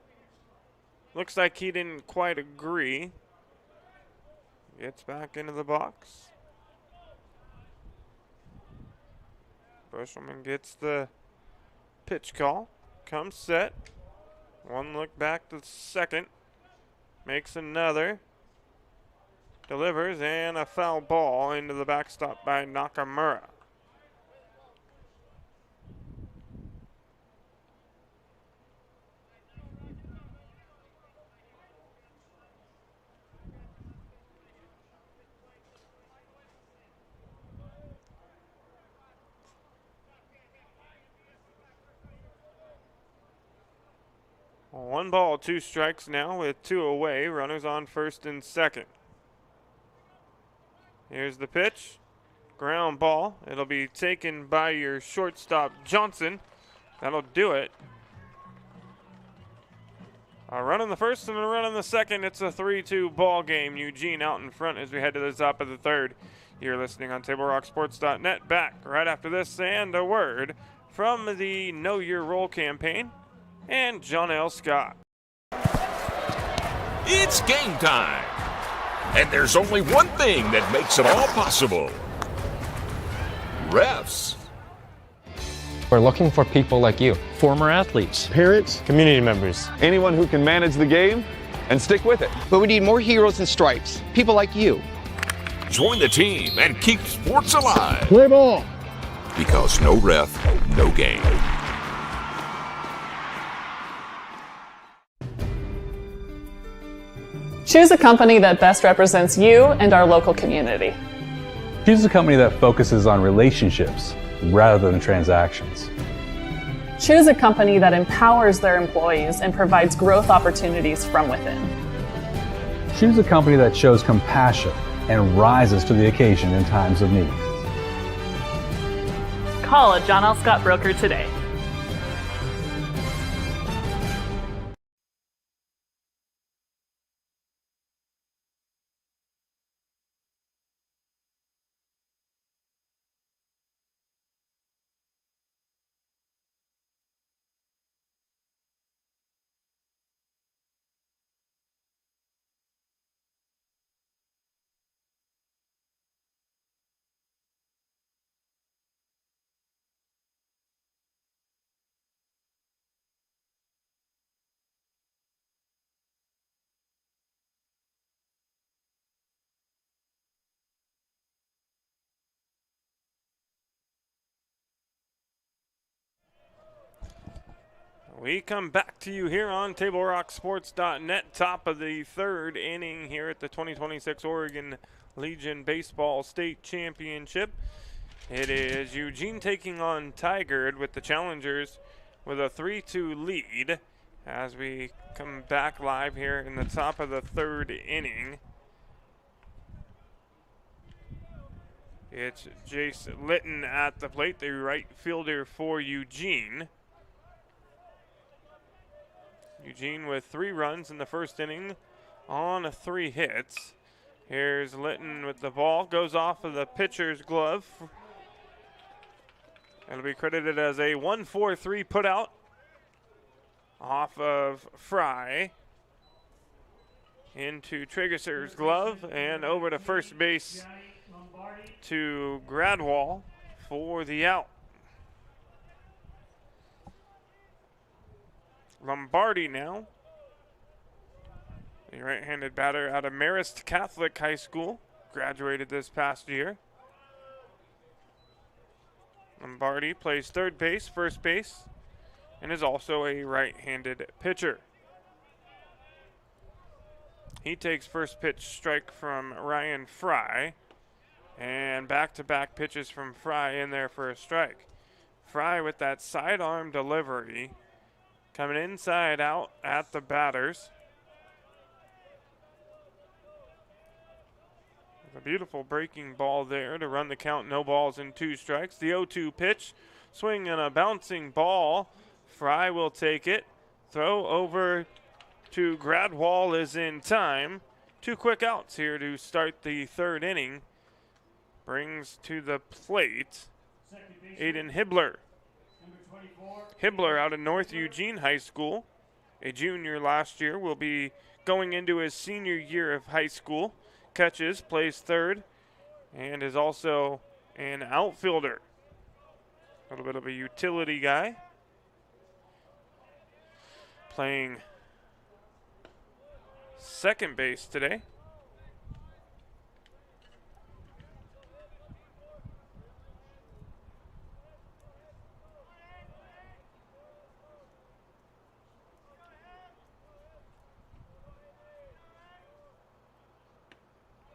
Looks like he didn't quite agree. Gets back into the box. Bushelman gets the pitch call. Comes set. One look back to second. Makes another. Delivers, and a foul ball into the backstop by Nakamura. One ball, 2 strikes now with 2 away. Runners on first and second. Here's the pitch. Ground ball. It'll be taken by your shortstop, Johnson. That'll do it. A run in the first and a run in the second. It's a 3-2 ball game. Eugene out in front as we head to the top of the third. You're listening on TableRockSports.net. Back right after this and a word from the Know Your Role campaign and John L. Scott. It's game time. And there's only one thing that makes it all possible. Refs. We're looking for people like you. Former athletes. Parents. Community members. Anyone who can manage the game and stick with it. But we need more heroes and stripes. People like you. Join the team and keep sports alive. Play ball. Because no ref, no game. Choose a company that best represents you and our local community. Choose a company that focuses on relationships rather than transactions. Choose a company that empowers their employees and provides growth opportunities from within. Choose a company that shows compassion and rises to the occasion in times of need. Call a John L. Scott broker today. We come back to you here on TableRockSports.net, top of the third inning here at the 2026 Oregon Legion Baseball State Championship. It is Eugene taking on Tigard with the challengers with a 3-2 lead as we come back live here in the top of the third inning. It's Jace Litton at the plate, the right fielder for Eugene. Eugene with 3 runs in the first inning on 3 hits. Here's Litton with the ball, goes off of the pitcher's glove. It'll be credited as a 1-4-3 putout off of Fry into Traeger's glove and over to first base to Gradwall for the out. Lombardi now, the right-handed batter out of Marist Catholic High School, graduated this past year. Lombardi plays third base, first base, and is also a right-handed pitcher. He takes first pitch strike from Ryan Fry, and back-to-back pitches from Fry in there for a strike. Fry with that sidearm delivery, coming inside out at the batters. A beautiful breaking ball there to run the count, no balls and 2 strikes. The 0-2 pitch, swing and a bouncing ball. Fry will take it. Throw over to Gradwall is in time. 2 quick outs here to start the third inning. Brings to the plate Aiden Hibbler. Hibbler out of North Eugene High School, a junior last year, will be going into his senior year of high school. Catches, plays third, and is also an outfielder. A little bit of a utility guy. Playing second base today.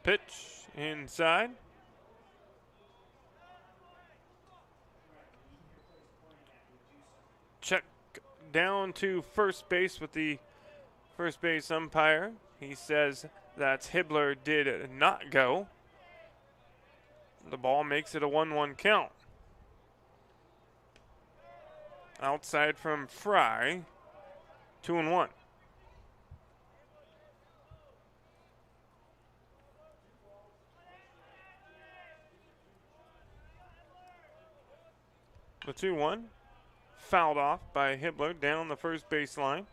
Pitch inside. Check down to first base with the first base umpire. He says that Hibbler did not go. The ball makes it a 1-1 count. Outside from Fry, 2-1. The 2-1 fouled off by Hibbler down the first baseline.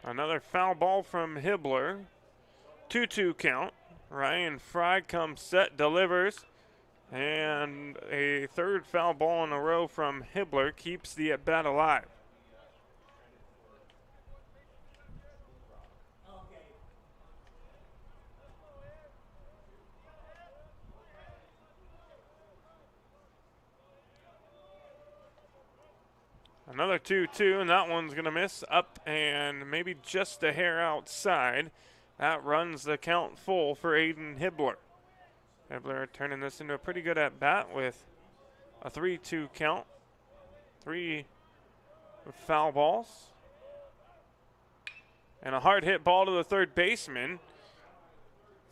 Another foul ball from Hibbler. 2-2 count. Ryan Fry comes set, delivers. And a third foul ball in a row from Hibbler keeps the at-bat alive. Another 2-2, and that one's going to miss up and maybe just a hair outside. That runs the count full for Aiden Hibbler. Hibbler turning this into a pretty good at-bat with a 3-2 count. 3 foul balls. And a hard hit ball to the third baseman.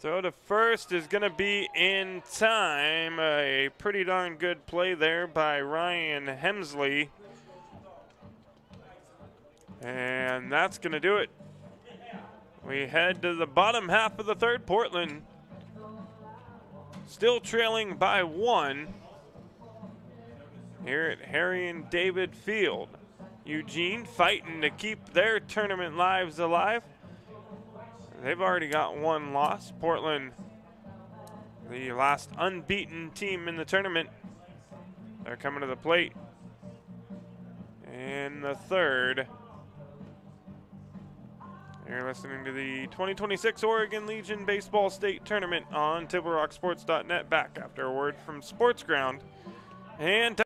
Throw to first is going to be in time. A pretty darn good play there by Ryan Hemsley. And that's going to do it. We head to the bottom half of the third. Portland still trailing by 1. here at Harry and David Field. Eugene fighting to keep their tournament lives alive. They've already got one loss. Portland, the last unbeaten team in the tournament. They're coming to the plate in the third. You're listening to the 2026 Oregon Legion Baseball State Tournament on TableRockSports.net. Back after a word from Sports Ground. And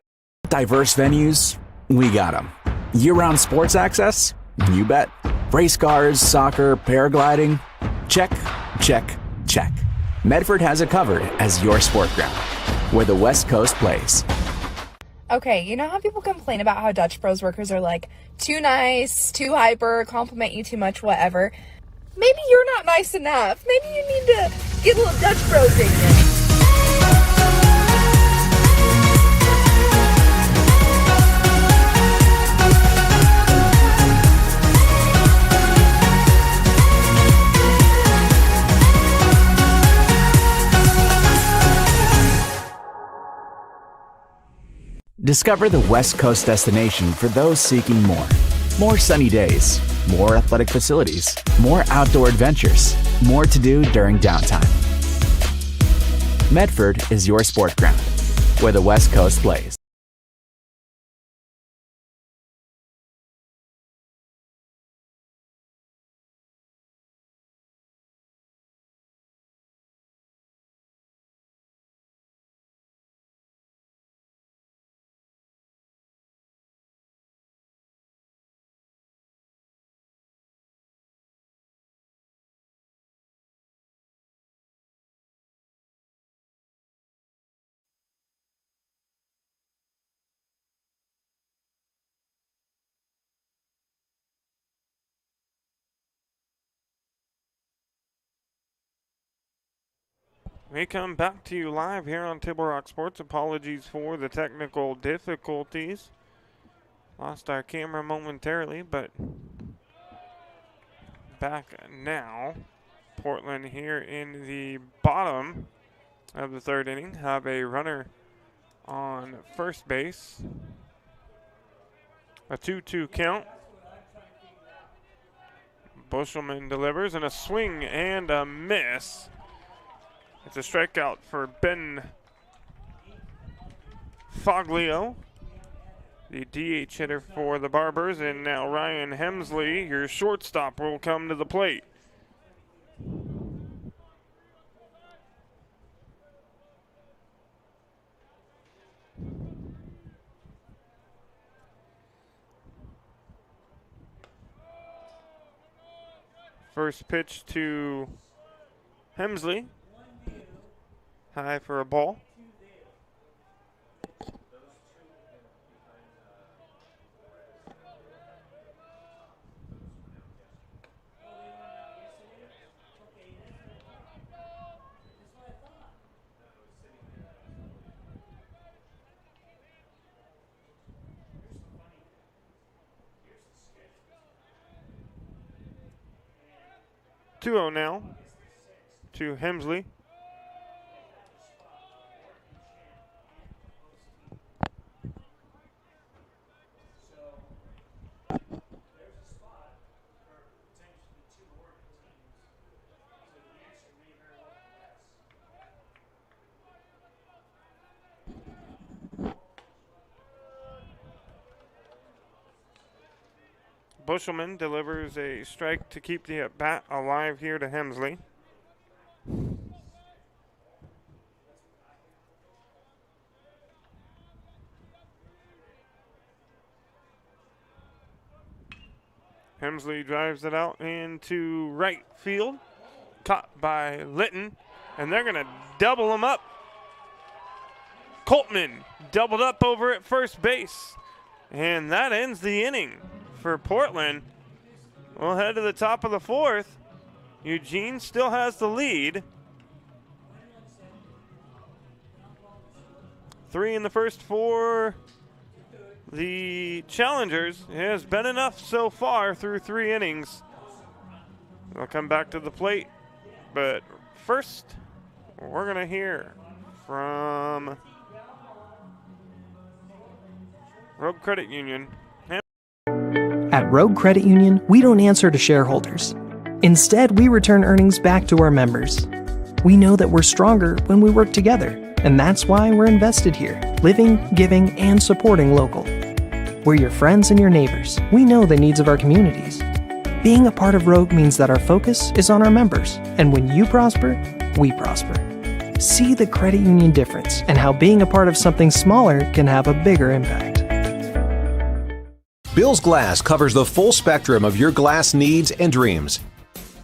diverse venues, we got them. Year-round sports access? You bet. Race cars, soccer, paragliding? Check, check, check. Medford has it covered as your sport ground, where the West Coast plays. Okay, you know how people complain about how Dutch Bros workers are like too nice, too hyper, compliment you too much, whatever? Maybe you're not nice enough. Maybe you need to get a little Dutch Bros in you. Discover the West Coast destination for those seeking more. More sunny days, more athletic facilities, more outdoor adventures, more to do during downtime. Medford is your sport ground, where the West Coast plays. We come back to you live here on Table Rock Sports. Apologies for the technical difficulties. Lost our camera momentarily, but back now. Portland here in the bottom of the third inning have a runner on first base. A 2-2 count. Bushelman delivers, and a swing and a miss. It's a strikeout for Ben Foglio, the DH hitter for the Barbers, and now Ryan Hemsley, your shortstop, will come to the plate. First pitch to Hemsley. High for a ball. Two-0 now to Hemsley. Bushelman delivers a strike to keep the at-bat alive here to Hemsley. Hemsley drives it out into right field. Caught by Litton, and they're going to double him up. Coltman doubled up over at first base, and that ends the inning for Portland. We'll head to the top of the fourth. Eugene still has the lead. 3 in the first for the Challengers. It has been enough so far through 3 innings. They'll come back to the plate, but first we're going to hear from Rogue Credit Union. At Rogue Credit Union, we don't answer to shareholders. Instead, we return earnings back to our members. We know that we're stronger when we work together, and that's why we're invested here, living, giving, and supporting local. We're your friends and your neighbors. We know the needs of our communities. Being a part of Rogue means that our focus is on our members, and when you prosper, we prosper. See the credit union difference and how being a part of something smaller can have a bigger impact. Bill's Glass covers the full spectrum of your glass needs and dreams.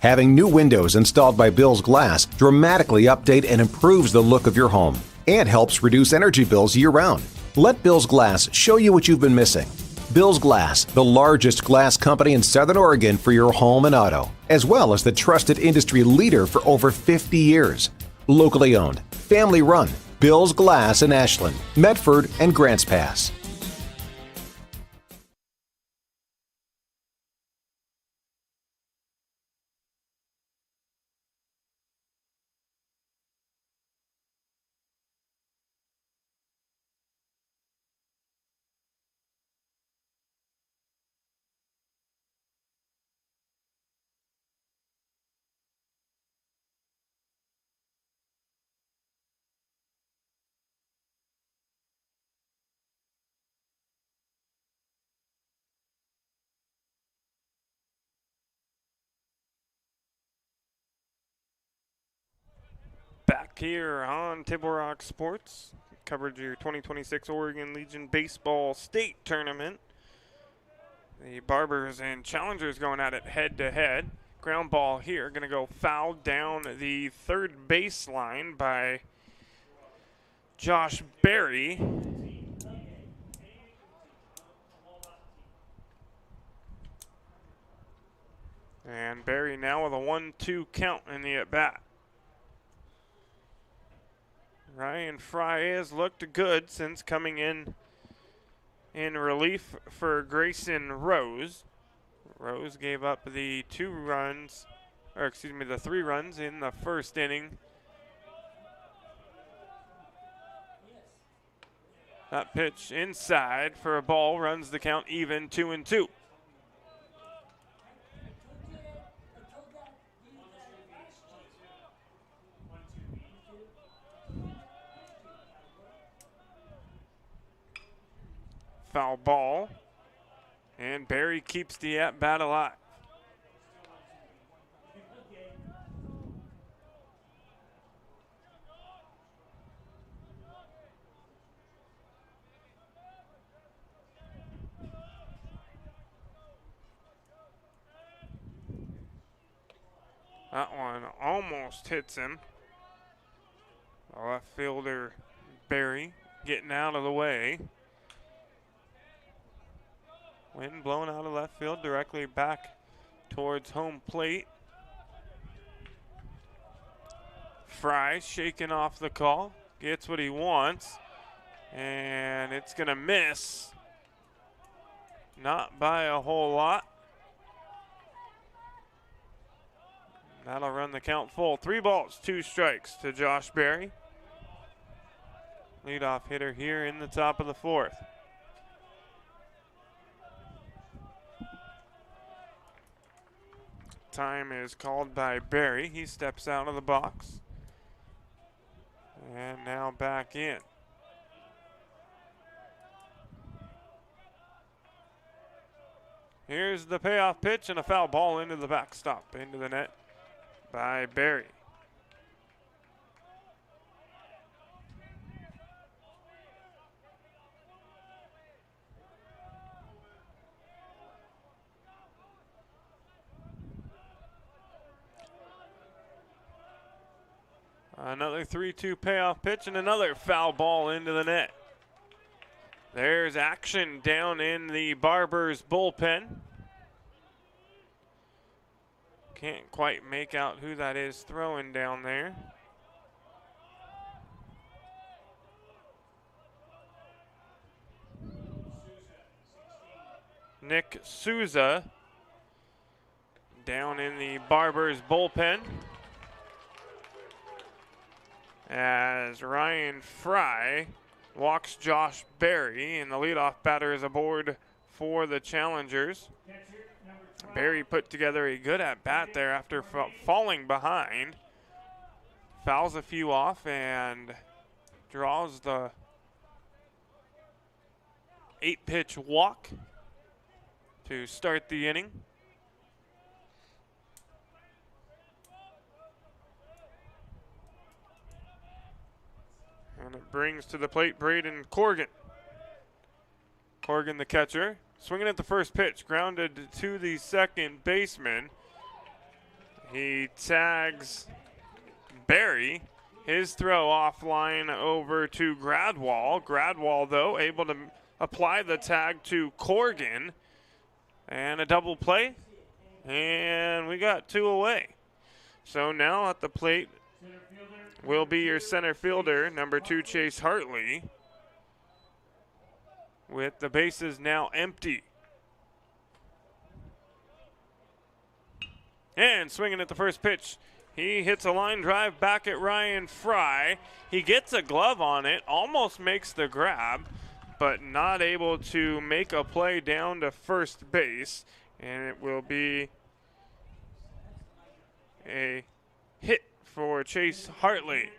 Having new windows installed by Bill's Glass dramatically update and improves the look of your home and helps reduce energy bills year-round. Let Bill's Glass show you what you've been missing. Bill's Glass, the largest glass company in Southern Oregon for your home and auto, as well as the trusted industry leader for over 50 years. Locally owned, family run, Bill's Glass in Ashland, Medford, and Grants Pass. Back here on Table Rock Sports, covered your 2026 Oregon Legion Baseball State Tournament. The Barbers and Challengers going at it head-to-head. Ground ball here, going to go foul down the third baseline by Josh Berry. And Berry now with a 1-2 count in the at-bat. Ryan Fry has looked good since coming in relief for Grayson Rose. Rose gave up the 3 runs in the first inning. That pitch inside for a ball runs the count even, 2-2. Foul ball, and Barry keeps the at-bat alive. That one almost hits him. The left fielder, Barry, getting out of the way. Wind blowing out of left field directly back towards home plate. Fry shaking off the call, gets what he wants, and it's going to miss. Not by a whole lot. That'll run the count full. 3 balls, 2 strikes to Josh Berry. Leadoff hitter here in the top of the 4th. Time is called by Berry. He steps out of the box. And now back in. Here's the payoff pitch and a foul ball into the backstop, into the net by Berry. Another 3-2 payoff pitch and another foul ball into the net. There's action down in the Barbers bullpen. Can't quite make out who that is throwing down there. Nick Souza down in the Barbers bullpen, as Ryan Fry walks Josh Berry, and the leadoff batter is aboard for the challengers. Berry put together a good at-bat there after falling behind. Fouls a few off and draws the 8-pitch walk to start the inning. And it brings to the plate Braden Corrigan. Corrigan, the catcher, swinging at the first pitch, grounded to the second baseman. He tags Berry. His throw offline over to Gradwall. Gradwall, though, able to apply the tag to Corrigan. And a double play. And we got 2 away. So now at the plate will be your center fielder, number 2, Chase Hartley, with the bases now empty. And swinging at the first pitch, he hits a line drive back at Ryan Fry. He gets a glove on it, almost makes the grab, but not able to make a play down to first base, and it will be a hit for Chase Hartley.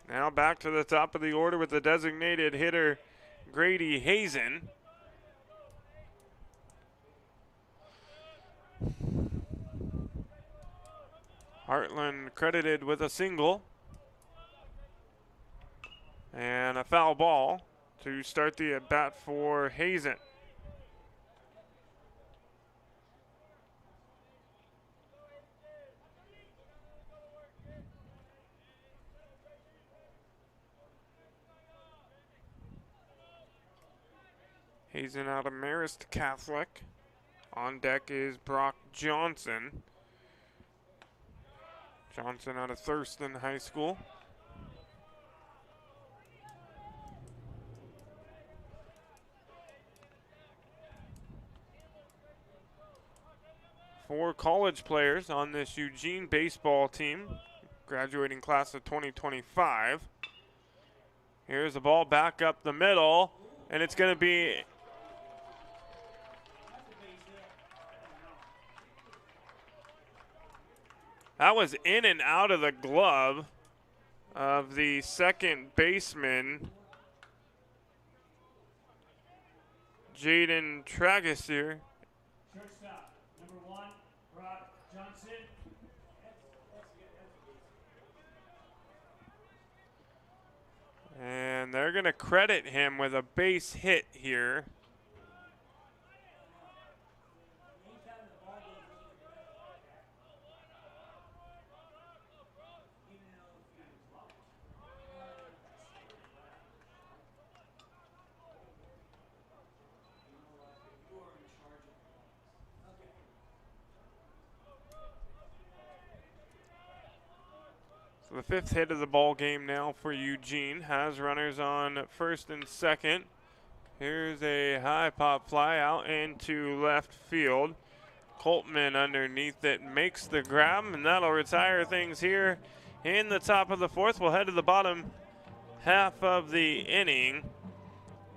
Now back to the top of the order with the designated hitter, Grady Hazen. Heartland credited with a single. And a foul ball to start the at-bat for Hazen. Hazen out of Marist Catholic. On deck is Brock Johnson. Johnson out of Thurston High School. Four college players on this Eugene baseball team, graduating class of 2025. Here's the ball back up the middle, and it's going to be that was in and out of the glove of the second baseman, Jaden Trageser. Shortstop, number 1, Brock Johnson. And they're going to credit him with a base hit here. The fifth hit of the ball game now for Eugene. Has runners on first and second. Here's a high pop fly out into left field. Coltman underneath it makes the grab, and that'll retire things here in the top of the fourth. We'll head to the bottom half of the inning.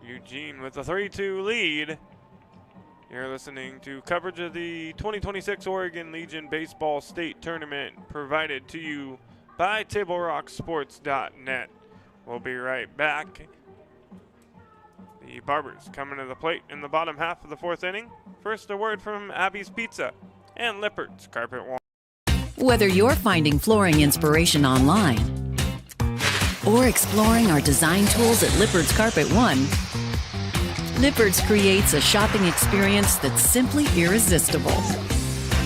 Eugene with a 3-2 lead. You're listening to coverage of the 2026 Oregon Legion Baseball State Tournament provided to you by TableRockSports.net. We'll be right back. The Barbers coming to the plate in the bottom half of the fourth inning. First, a word from Abby's Pizza and Lippert's Carpet One. Whether you're finding flooring inspiration online or exploring our design tools at Lippert's Carpet One, Lippert's creates a shopping experience that's simply irresistible.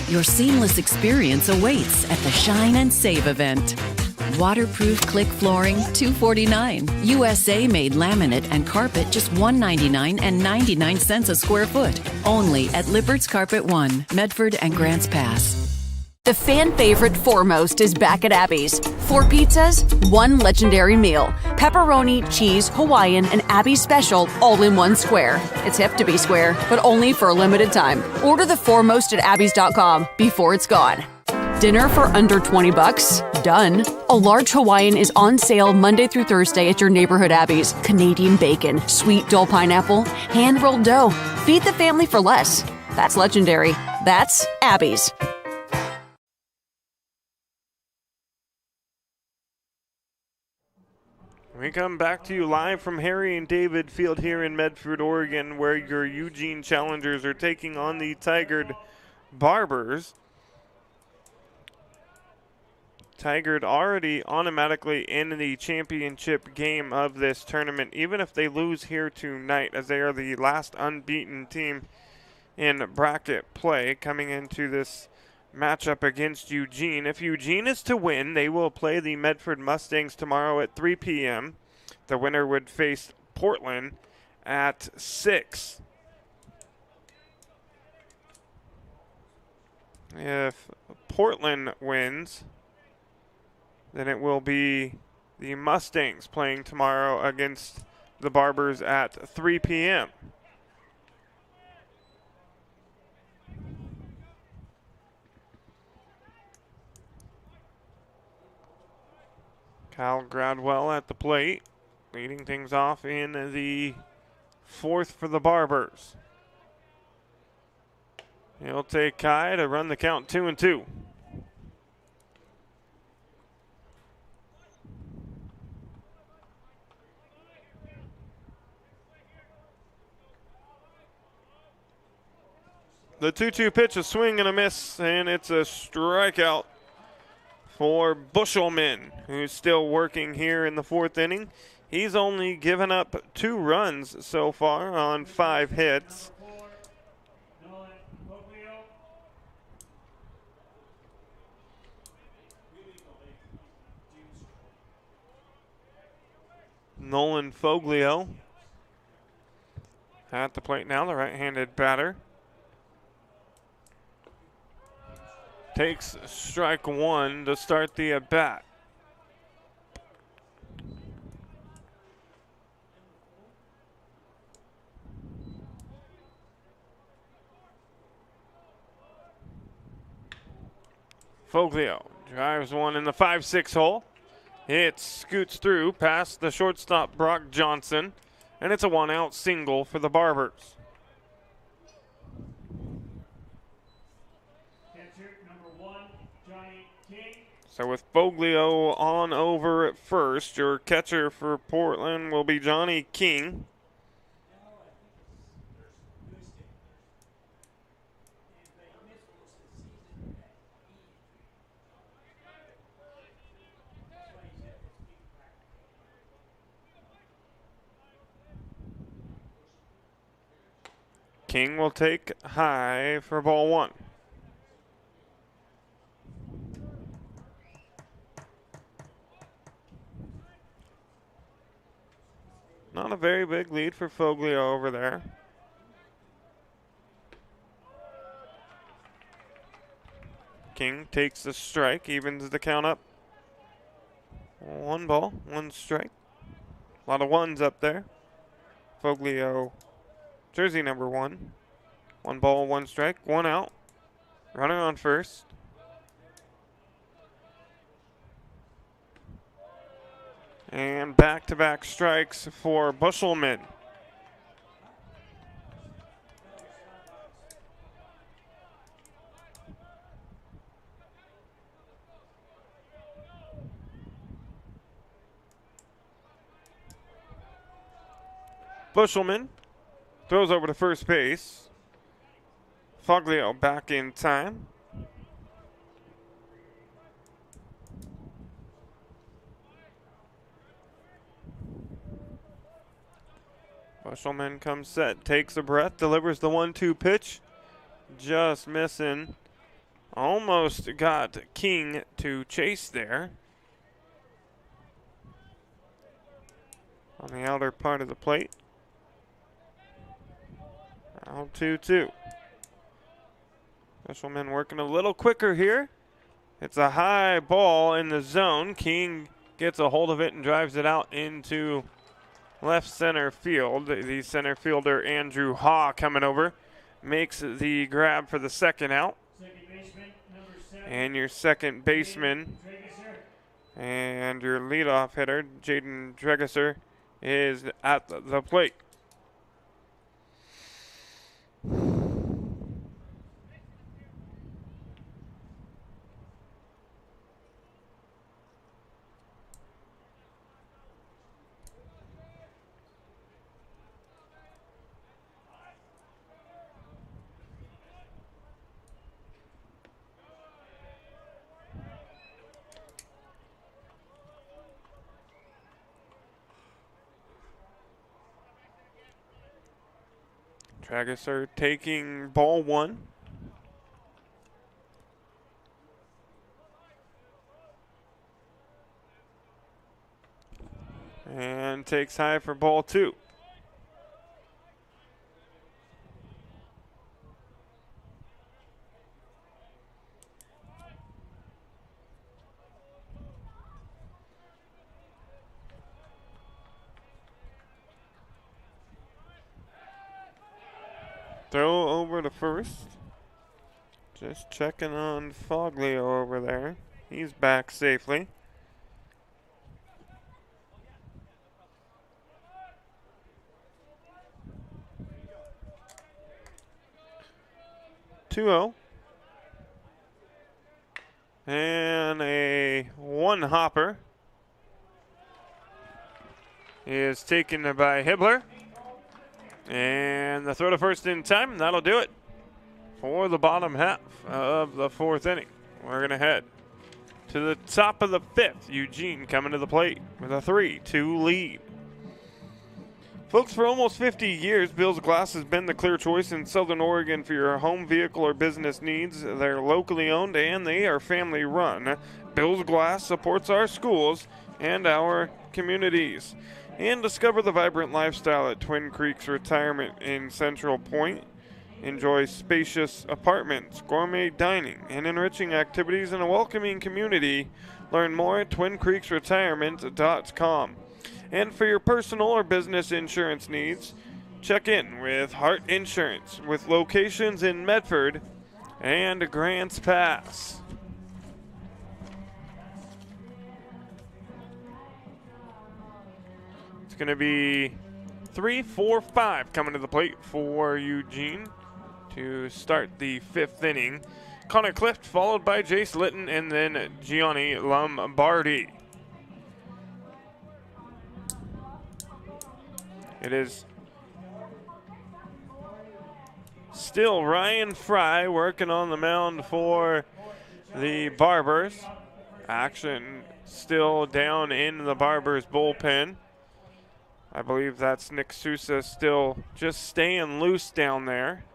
Your seamless experience awaits at the Shine and Save event. Waterproof click flooring, $249. USA-made laminate and carpet, just $199 and 99 cents a square foot. Only at Lippert's Carpet One, Medford and Grants Pass. The fan favorite Foremost is back at Abby's. 4 pizzas, 1 legendary meal. Pepperoni, cheese, Hawaiian, and Abby's special all in one square. It's hip to be square, but only for a limited time. Order the Foremost at abby's.com before it's gone. Dinner for under $20? Done. A large Hawaiian is on sale Monday through Thursday at your neighborhood Abby's. Canadian bacon, sweet Dole pineapple, hand-rolled dough. Feed the family for less. That's legendary. That's Abby's. We come back to you live from Harry and David Field here in Medford, Oregon, where your Eugene Challengers are taking on the Tigard Barbers. Tigard already automatically in the championship game of this tournament, even if they lose here tonight, as they are the last unbeaten team in bracket play coming into this matchup against Eugene. If Eugene is to win, they will play the Medford Mustangs tomorrow at 3 p.m. The winner would face Portland at 6. If Portland wins, then it will be the Mustangs playing tomorrow against the Barbers at 3 p.m. Kyle Gradwell at the plate, leading things off in the 4th for the Barbers. He'll take Kai to run the count 2-2. The 2-2 pitch, a swing and a miss, and it's a strikeout for Bushelman, who's still working here in the 4th inning. He's only given up 2 runs so far on 5 hits. Nolan Foglio at the plate now, the right-handed batter. Takes strike 1 to start the at-bat. Foglio drives one in the 5-6 hole. It scoots through past the shortstop Brock Johnson, and it's a 1-out single for the Barbers. So with Foglio on over at first, your catcher for Portland will be Johnny King. King will take high for ball 1. Not a very big lead for Foglio over there. King takes the strike, evens the count up. 1 ball, 1 strike. A lot of ones up there. Foglio, jersey number 1. 1 ball, 1 strike, 1 out. Runner on first. And back-to-back strikes for Bushelman. Bushelman throws over to first base. Foglio back in time. Bushelman comes set, takes a breath, delivers the 1-2 pitch. Just missing. Almost got King to chase there. On the outer part of the plate. Now 2-2. Bushelman working a little quicker here. It's a high ball in the zone. King gets a hold of it and drives it out into left center field. The center fielder, Andrew Haw, coming over, makes the grab for the second out. And your second baseman and your leadoff hitter, Jaden Dregesser, is at the plate. Dregesser taking ball one. And takes high for ball two. Throw over to first. Just checking on Foglio over there. He's back safely. Two-0. And a one hopper is taken by Hibbler. And the throw to first in time, that'll do it for the bottom half of the fourth inning. We're going to head to the top of the fifth. Eugene coming to the plate with a 3-2 lead. Folks, for almost 50 years, Bill's Glass has been the clear choice in Southern Oregon for your home, vehicle, or business needs. They're locally owned and they are family run. Bill's Glass supports our schools and our communities. And discover the vibrant lifestyle at Twin Creeks Retirement in Central Point. Enjoy spacious apartments, gourmet dining, and enriching activities in a welcoming community. Learn more at twincreeksretirement.com. And for your personal or business insurance needs, check in with Hart Insurance with locations in Medford and Grants Pass. It's going to be 3-4-5 coming to the plate for Eugene to start the fifth inning. Connor Clift followed by Jace Litton and then Gianni Lombardi. It is still Ryan Fry working on the mound for the Barbers. Action still down in the Barbers bullpen. I believe that's Nick Sousa still just staying loose down there.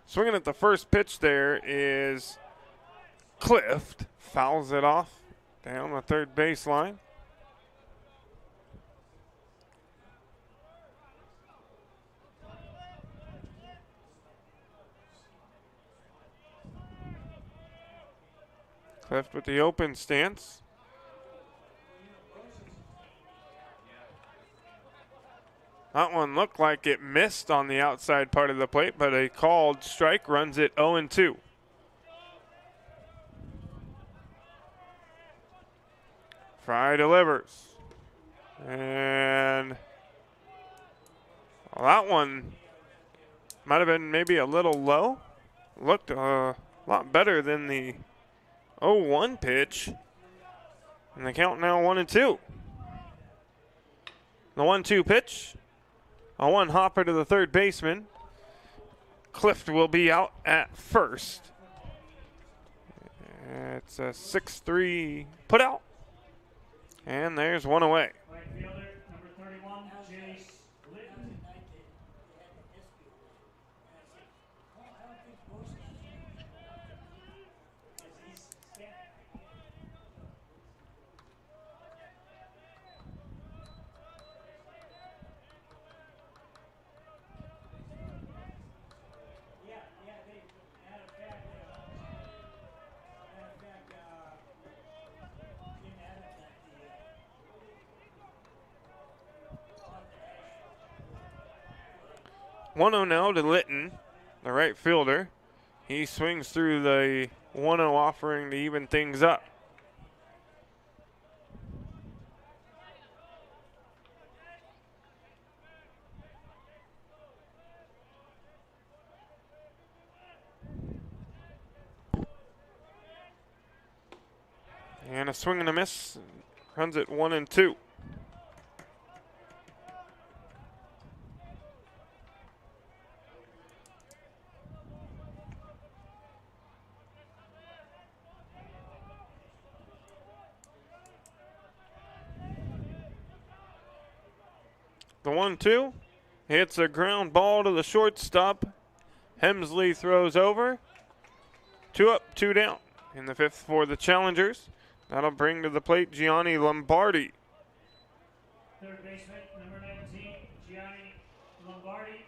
Swinging at the first pitch there is Clift. Fouls it off down the third baseline. Clift with the open stance. That one looked like it missed on the outside part of the plate, but a called strike runs it 0-2. Fry delivers. And well, that one might have been maybe a little low. Looked a lot better than the 0-1 pitch. And the count now 1-2. The 1-2 pitch. A one hopper to the third baseman. Clift will be out at first. It's a 6-3 put out. And there's one away. Right fielder, number 31, Jace Litton. 1-0 now to Litton, the right fielder. He swings through the 1-0 offering to even things up. And a swing and a miss. Runs at 1-2. The 1-2 hits a ground ball to the shortstop. Hemsley throws over. 2 up, 2 down in the 5th for the Challengers. That'll bring to the plate Gianni Lombardi. Third baseman, number 19, Gianni Lombardi.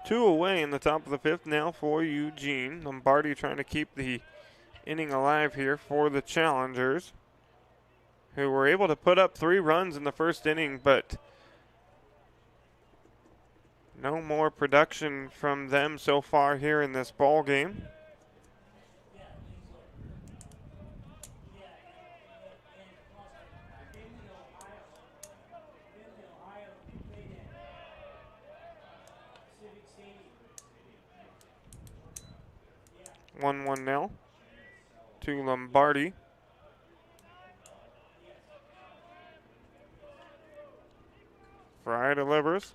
Two away in the top of the 5th now for Eugene. Lombardi trying to keep the inning alive here for the Challengers, who were able to put up 3 runs in the first inning, but no more production from them so far here in this ball game. One now to Lombardi. Fry delivers.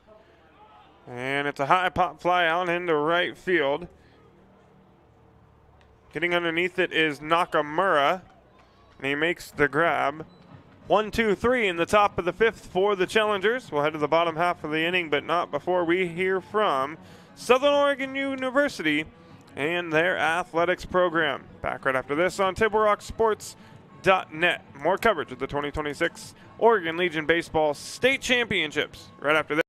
And it's a high pop fly out into right field. Getting underneath it is Nakamura, and he makes the grab. 1, 2, 3 in the top of the 5th for the Challengers. We'll head to the bottom half of the inning, but not before we hear from Southern Oregon University and their athletics program. Back right after this on TableRockSports.net. More coverage of the 2026 Oregon Legion Baseball State Championships right after this.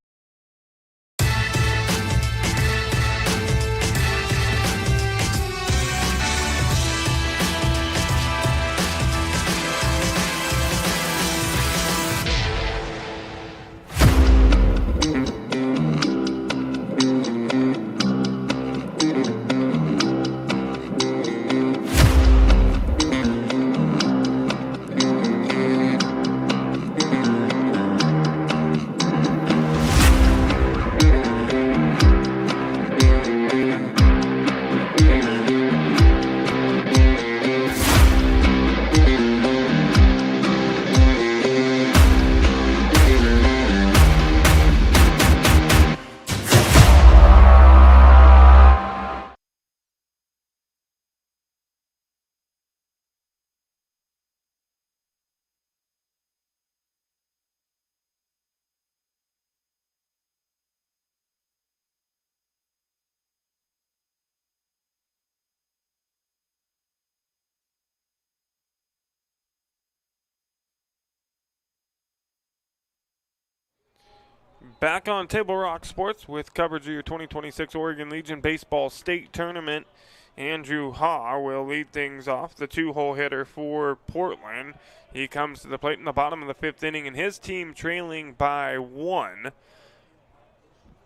Back on Table Rock Sports with coverage of your 2026 Oregon Legion Baseball State Tournament. Andrew Ha will lead things off, the 2-hole hitter for Portland. He comes to the plate in the bottom of the 5th inning, and his team trailing by 1.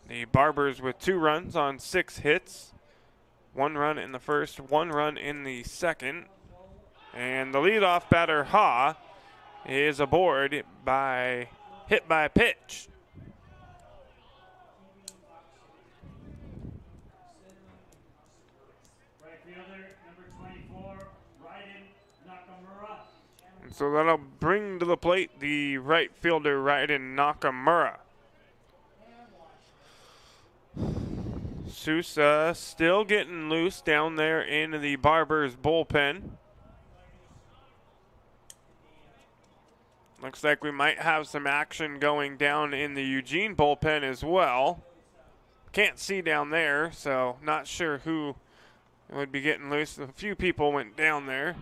The Barbers with 2 runs on 6 hits. 1 run in the first, 1 run in the second. And the leadoff batter, Ha, is aboard by hit by pitch. So that'll bring to the plate the right fielder, Raiden Nakamura. Sousa still getting loose down there in the Barbers bullpen. Looks like we might have some action going down in the Eugene bullpen as well. Can't see down there, so not sure who would be getting loose. A few people went down there.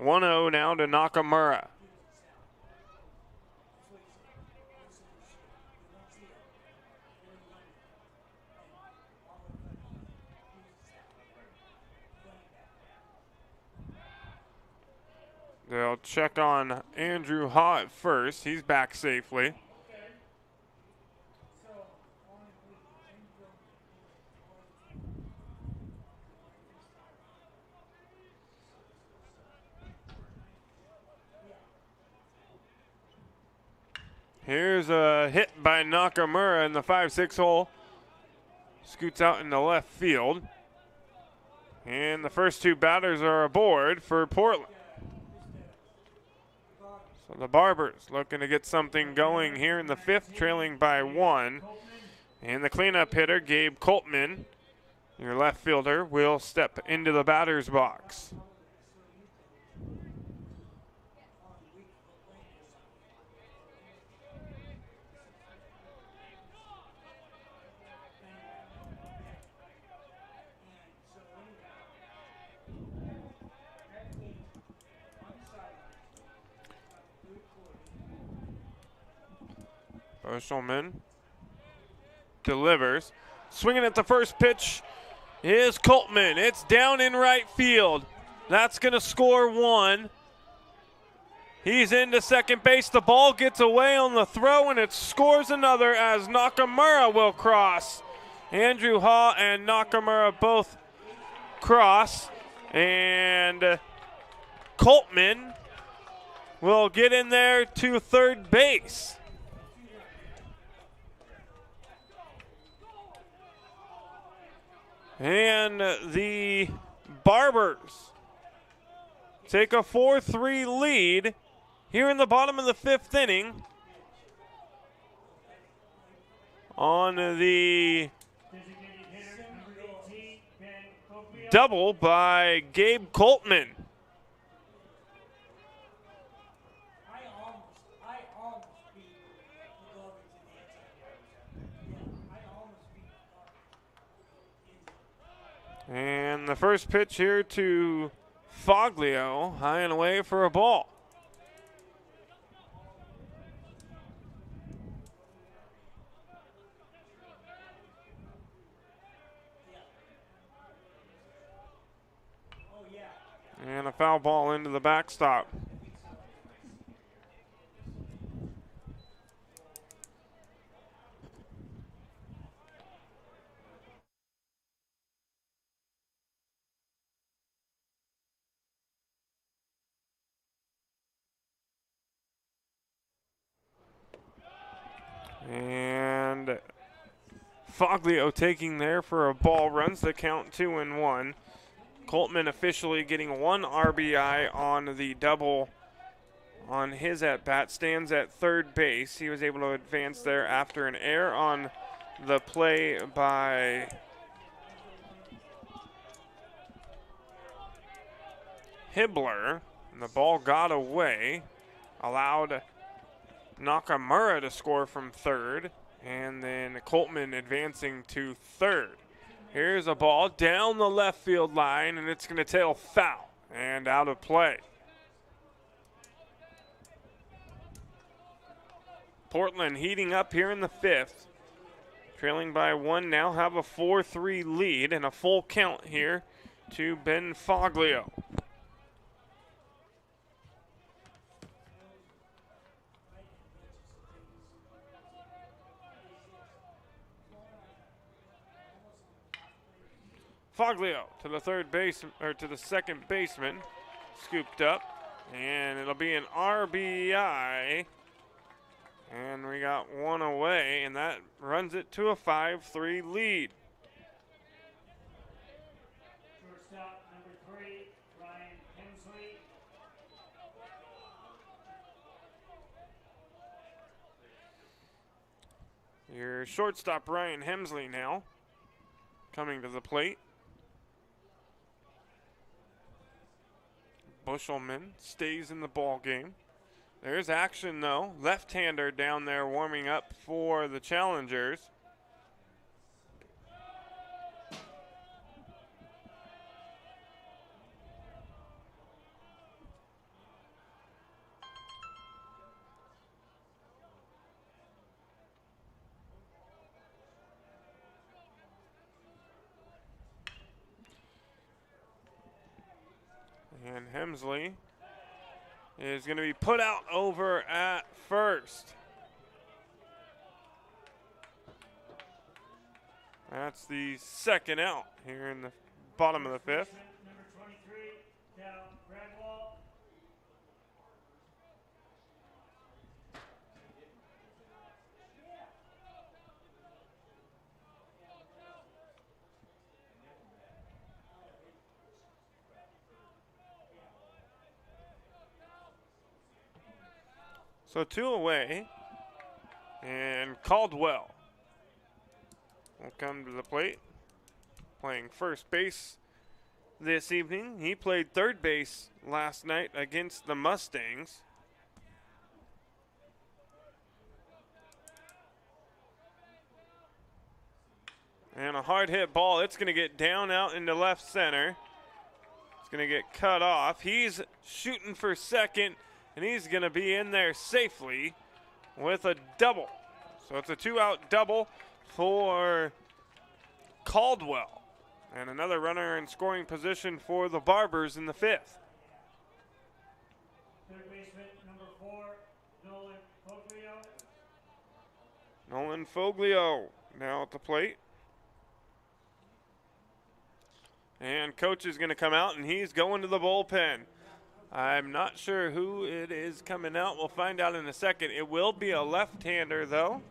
1-0 now to Nakamura. check on Andrew Ha at first. He's back safely. Here's a hit by Nakamura in the 5-6 hole. Scoots out into left field. And the first two batters are aboard for Portland. So the Barbers looking to get something going here in the 5th, trailing by 1. And the cleanup hitter, Gabe Coltman, your left fielder, will step into the batter's box. Bushelman delivers. Swinging at the first pitch is Coltman. It's down in right field. That's going to score 1. He's into second base. The ball gets away on the throw, and it scores another as Nakamura will cross. Andrew Ha and Nakamura both cross, and Coltman will get in there to third base. And the Barbers take a 4-3 lead here in the bottom of the 5th inning on the double by Gabe Coltman. And the first pitch here to Foglio, high and away for a ball. And a foul ball into the backstop. And Foglio taking there for a ball, runs the count 2-1. Coltman officially getting 1 RBI on the double on his at-bat, stands at third base. He was able to advance there after an error on the play by Hibbler. And the ball got away, allowed Nakamura to score from third, and then Coltman advancing to third. Here's a ball down the left field line, and it's going to tail foul and out of play. Portland heating up here in the 5th. Trailing by 1 now, have a 4-3 lead and a full count here to Ben Foglio. Foglio to the third base, or to the second baseman, scooped up, and it'll be an RBI. And we got 1 away, and that runs it to a 5-3 lead. Shortstop number 3, Ryan Hensley. Your shortstop Ryan Hemsley now coming to the plate. Bushelman stays in the ball game. There's action though. Left-hander down there warming up for the challengers. And Hemsley is going to be put out over at first. That's the second out here in the bottom of the fifth. Number 23, down Gradwall. So 2 away, and Caldwell will come to the plate, playing first base this evening. He played third base last night against the Mustangs. And a hard hit ball. It's going to get down out into left center. It's going to get cut off. He's shooting for second, and he's going to be in there safely with a double. So it's a 2-out double for Caldwell. And another runner in scoring position for the Barbers in the fifth. Third baseman, number 4, Nolan Foglio. Nolan Foglio now at the plate. And coach is going to come out, and he's going to the bullpen. I'm not sure who it is coming out. We'll find out in a second. It will be a left-hander, though.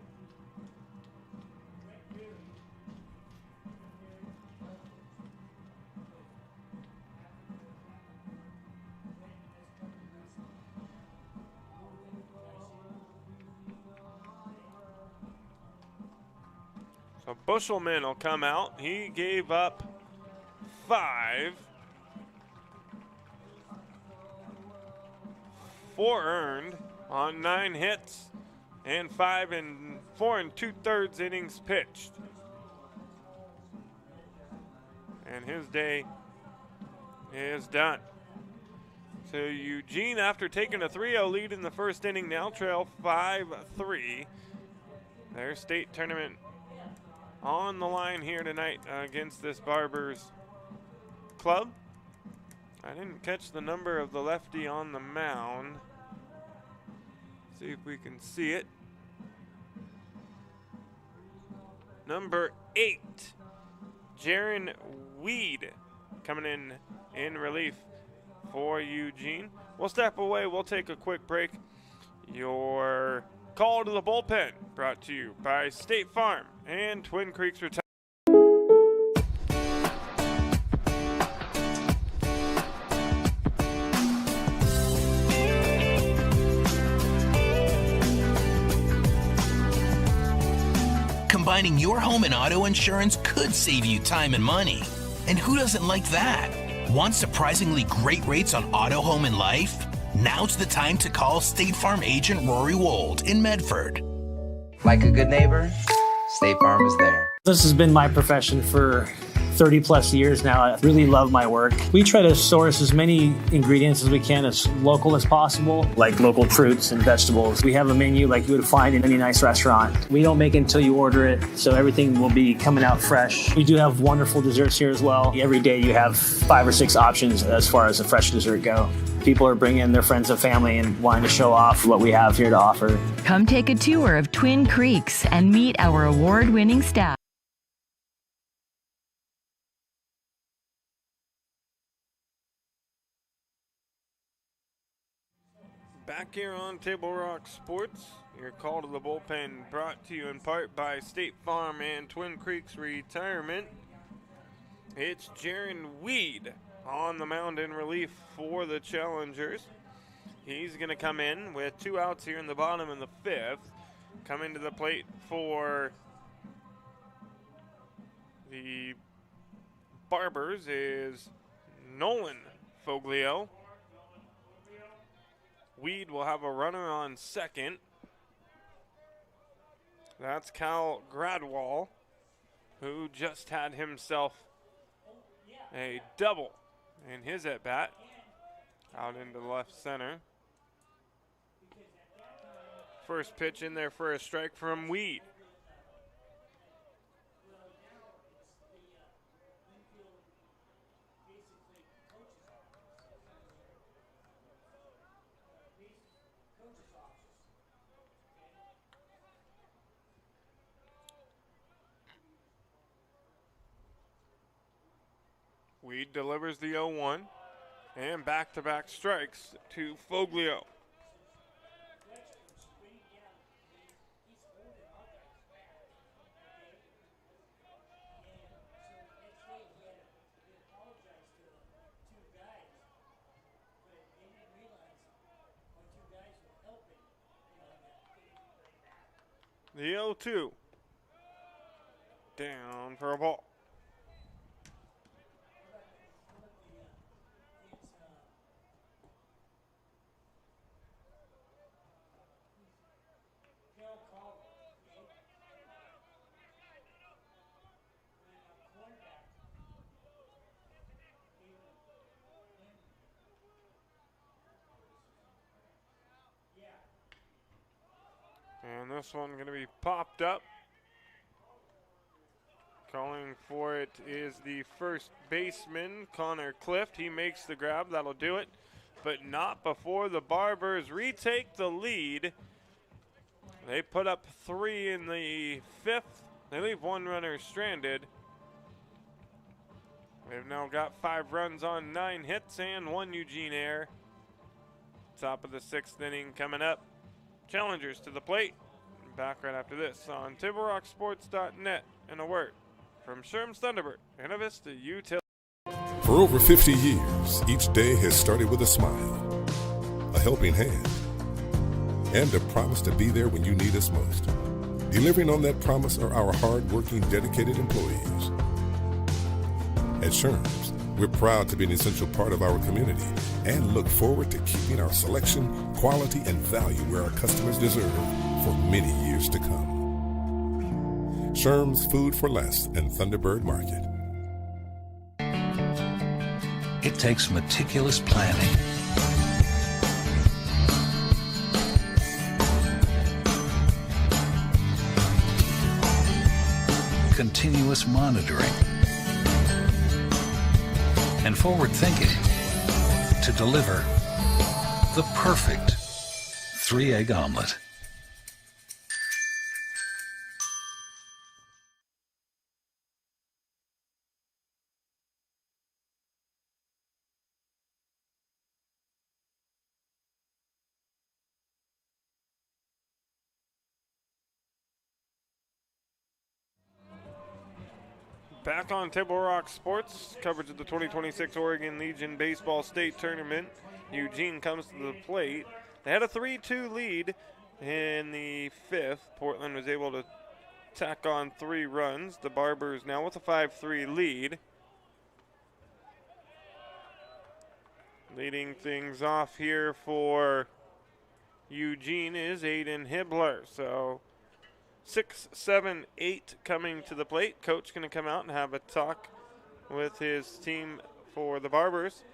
So Bushelman will come out. He gave up 5. 4 earned on 9 hits and 4 2/3 innings pitched. And his day is done. So Eugene, after taking a 3-0 lead in the first inning, now trail 5-3. Their state tournament on the line here tonight against this Barbers club. I didn't catch the number of the lefty on the mound. See if we can see it. Number 8, Jaron Weed, coming in relief for Eugene. We'll step away. We'll take a quick break. Your call to the bullpen brought to you by State Farm and Twin Creeks Retirement. Combining your home and auto insurance could save you time and money. And who doesn't like that? Want surprisingly great rates on auto, home, and life? Now's the time to call State Farm agent Rory Wold in Medford. Like a good neighbor, State Farm is there. This has been my profession for 30 plus years now. I really love my work. We try to source as many ingredients as we can as local as possible, like local fruits and vegetables. We have a menu like you would find in any nice restaurant. We don't make it until you order it, so everything will be coming out fresh. We do have wonderful desserts here as well. Every day you have 5 or 6 options as far as a fresh dessert go. People are bringing their friends and family and wanting to show off what we have here to offer. Come take a tour of Twin Creeks and meet our award-winning staff. Back here on Table Rock Sports, your call to the bullpen brought to you in part by State Farm and Twin Creeks Retirement. It's Jaron Weed on the mound in relief for the Challengers. He's going to come in with 2 outs here in the bottom of the 5th. Coming to the plate for the Barbers is Nolan Foglio. Weed will have a runner on second. That's Cal Gradwall, who just had himself a double in his at-bat out into left center. First pitch in there for a strike from Weed. Weed delivers the 0-1. And back-to-back strikes to Foglio. The 0-2. Down for a ball. And this one going to be popped up. Calling for it is the first baseman, Connor Clift. He makes the grab. That'll do it. But not before the Barbers retake the lead. They put up 3 in the 5th. They leave 1 runner stranded. They've now got 5 runs on 9 hits and 1 Eugene error. Top of the 6th inning coming up. Challengers to the plate. Back right after this on TableRockSports.net. And a word from Sherm's Thunderbird and Avista Utility. For over 50 years, each day has started with a smile, a helping hand, and a promise to be there when you need us most. Delivering on that promise are our hard-working, dedicated employees. At Sherm's, we're proud to be an essential part of our community and look forward to keeping our selection, quality, and value where our customers deserve for many years to come. Sherm's Food for Less and Thunderbird Market. It takes meticulous planning, continuous monitoring, and forward thinking to deliver the perfect 3-egg omelet. Back on Table Rock Sports, coverage of the 2026 Oregon Legion Baseball State Tournament. Eugene comes to the plate. They had a 3-2 lead in the 5th. Portland was able to tack on 3 runs. The Barbers now with a 5-3 lead. Leading things off here for Eugene is Aiden Hibbler. So 6, 7, 8 coming to the plate. Coach going to come out and have a talk with his team for the Barbers.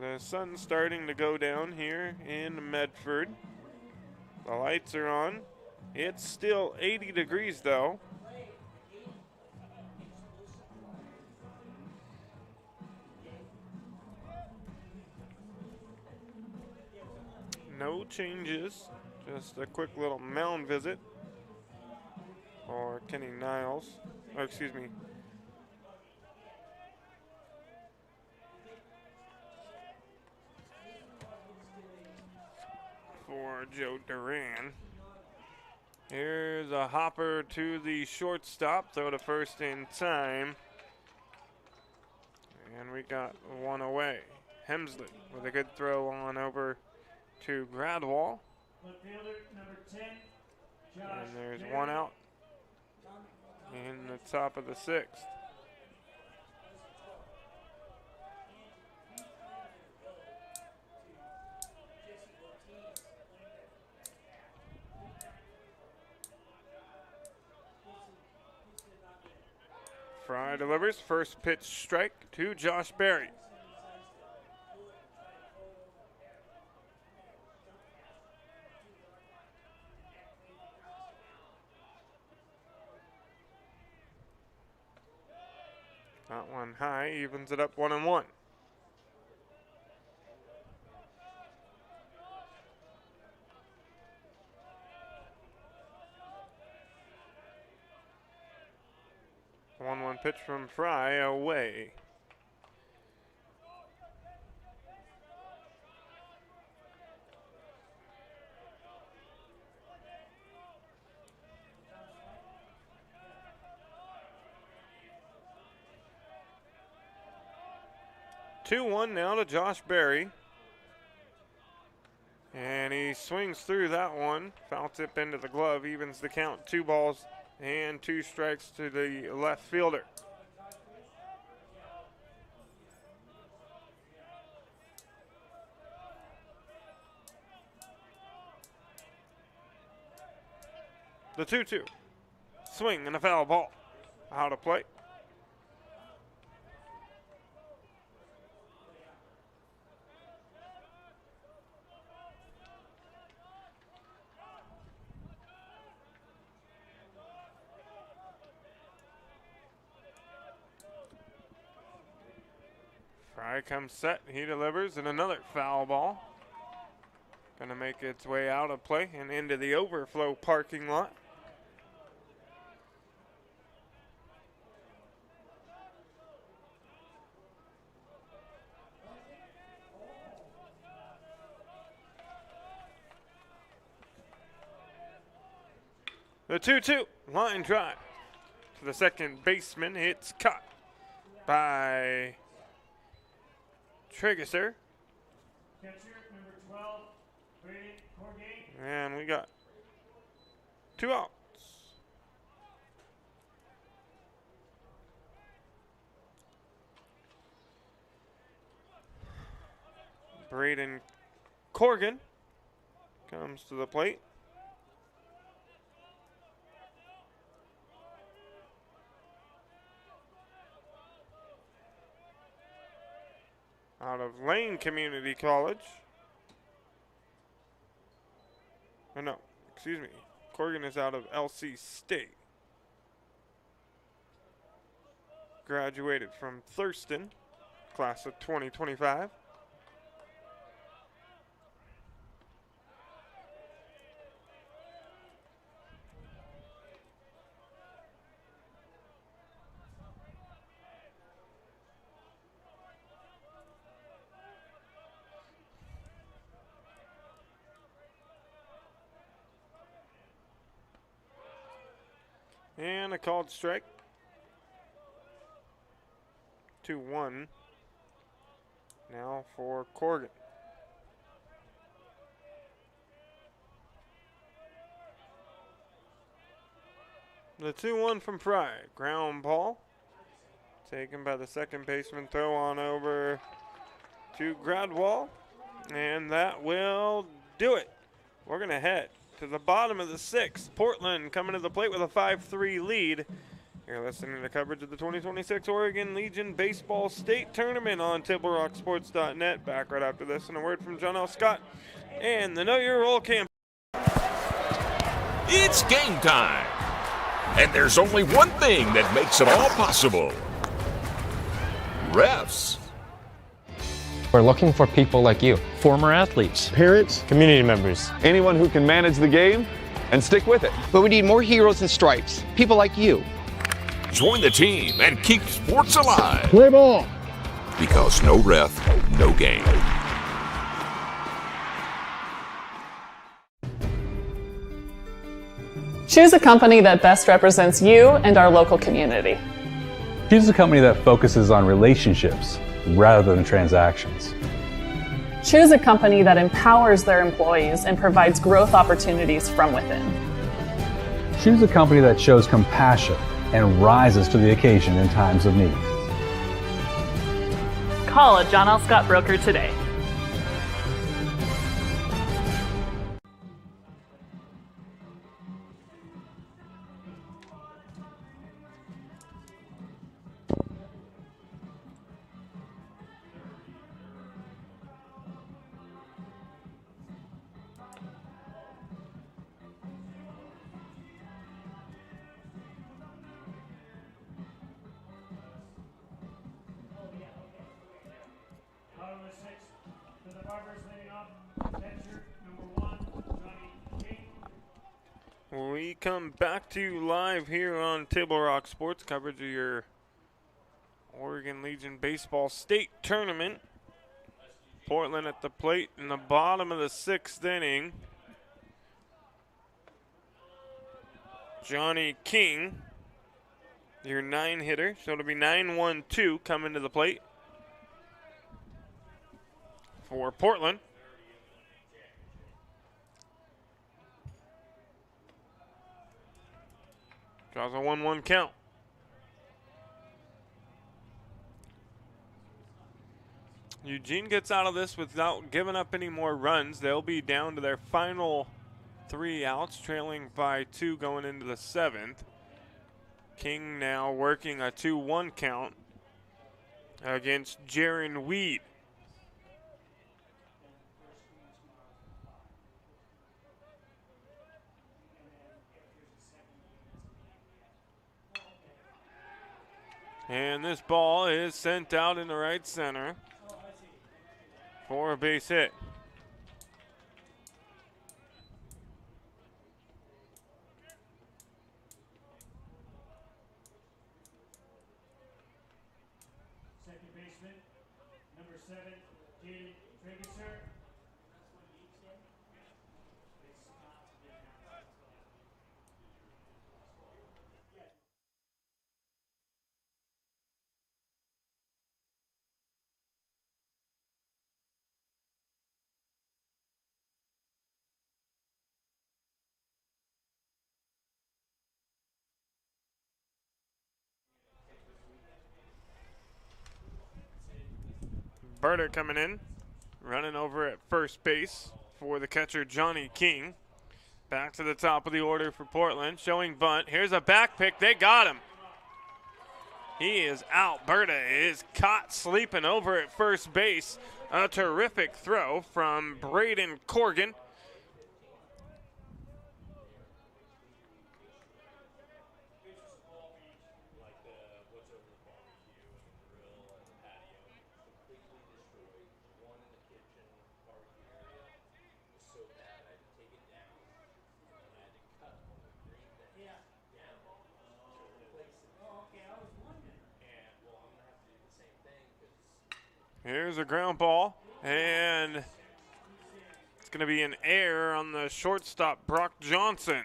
The sun's starting to go down here in Medford. The lights are on. It's still 80 degrees though. No changes. Just a quick little mound visit for Kenny Niles. Oh, excuse me. For Joe Duran. Here's a hopper to the shortstop. Throw to first in time. And we got 1 away. Hemsley with a good throw on over to Gradwall. And there's 1 out in the top of the 6th. Fry delivers first pitch strike to Josh Berry. That one high, evens it up 1-1. 1-1 pitch from Fry away. Two-one now to Josh Berry. And he swings through that one. Foul tip into the glove, evens the count. 2 balls and 2 strikes to the left fielder. The 2-2. Swing and a foul ball. Out of play. Fry comes set, he delivers, and another foul ball. Gonna make its way out of play and into the overflow parking lot. The 2-2 line drive to the second baseman. It's caught by Trigesser. Catcher number 12, Braden Corgay. And we got 2 outs. Braden Corgan comes to the plate. Out of Lane Community College. Oh, no, excuse me. Corgan is out of LC State. Graduated from Thurston, class of 2025. And a called strike. 2-1 now for Corgan. The 2-1 from Fry. Ground ball. Taken by the second baseman. Throw on over to Gradwall. And that will do it. We're going to head to the bottom of the 6th. Portland coming to the plate with a 5-3 lead. You're listening to coverage of the 2026 Oregon Legion Baseball State Tournament on TableRockSports.net. Back right after this, and a word from John L. Scott and the Know Your Role campaign. It's game time. And there's only one thing that makes it all possible. Refs. We're looking for people like you. Former athletes, Parents, community members. Anyone who can manage the game and stick with it. but we need more heroes and stripes. People like you. Join the team and keep sports alive. Play ball. Because no ref, no game. Choose a company that best represents you and our local community. Choose a company that focuses on relationships rather than transactions. Choose a company that empowers their employees and provides growth opportunities from within. Choose a company that shows compassion and rises to the occasion in times of need. Call a John L. Scott broker today. we come back to you live here on Table Rock Sports, coverage of your Oregon Legion Baseball State Tournament. Portland at the plate in the bottom of the 6th inning. Johnny King, your 9-hitter, so it'll be 9-1-2 coming to the plate for Portland. Draws a 1-1 count. Eugene gets out of this without giving up any more runs. They'll be down to their final 3 outs, trailing by 2 going into the 7th. King now working a 2-1 count against Jaron Weed. And this ball is sent out in the right center for a base hit. Second baseman, number 7, Jaden Travisser. Berta coming in, running over at first base for the catcher Johnny King. Back to the top of the order for Portland, showing bunt. Here's a back pick. They got him. He is out. Berta is caught sleeping over at first base. A terrific throw from Braden Corgan. Here's a ground ball, and it's going to be an error on the shortstop, Brock Johnson.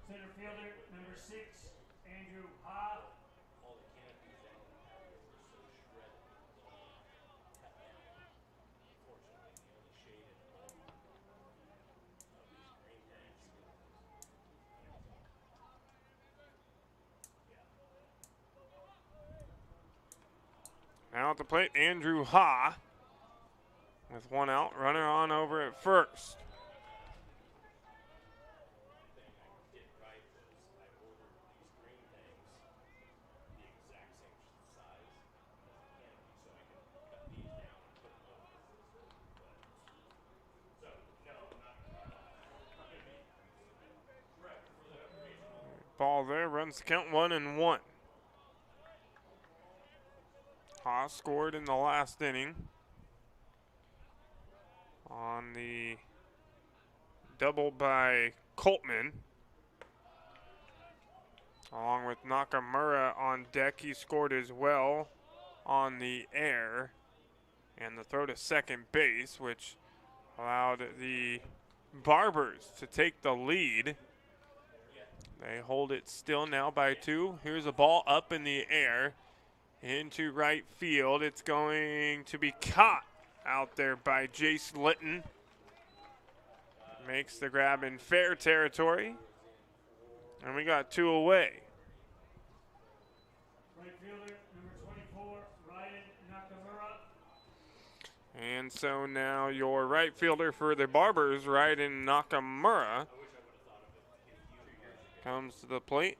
Center fielder, number 6, Andrew Ha. Now at the plate, Andrew Ha with 1 out, runner on over at first. Ball there, runs the count 1-1. Ha scored in the last inning on the double by Coltman. Along with Nakamura on deck, he scored as well on the air. And the throw to second base, which allowed the Barbers to take the lead. They hold it still now by 2. Here's a ball up in the air into right field. It's going to be caught out there by Jace Litton. Makes the grab in fair territory. And we got 2 away. Right fielder, number 24, Ryan Nakamura. And so now your right fielder for the Barbers, Ryan Nakamura, comes to the plate.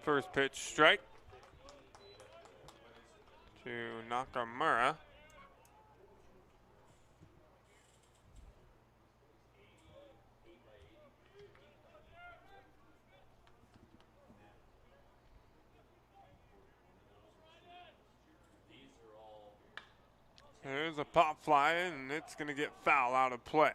First pitch strike to Nakamura. There's a pop fly, and it's going to get foul out of play.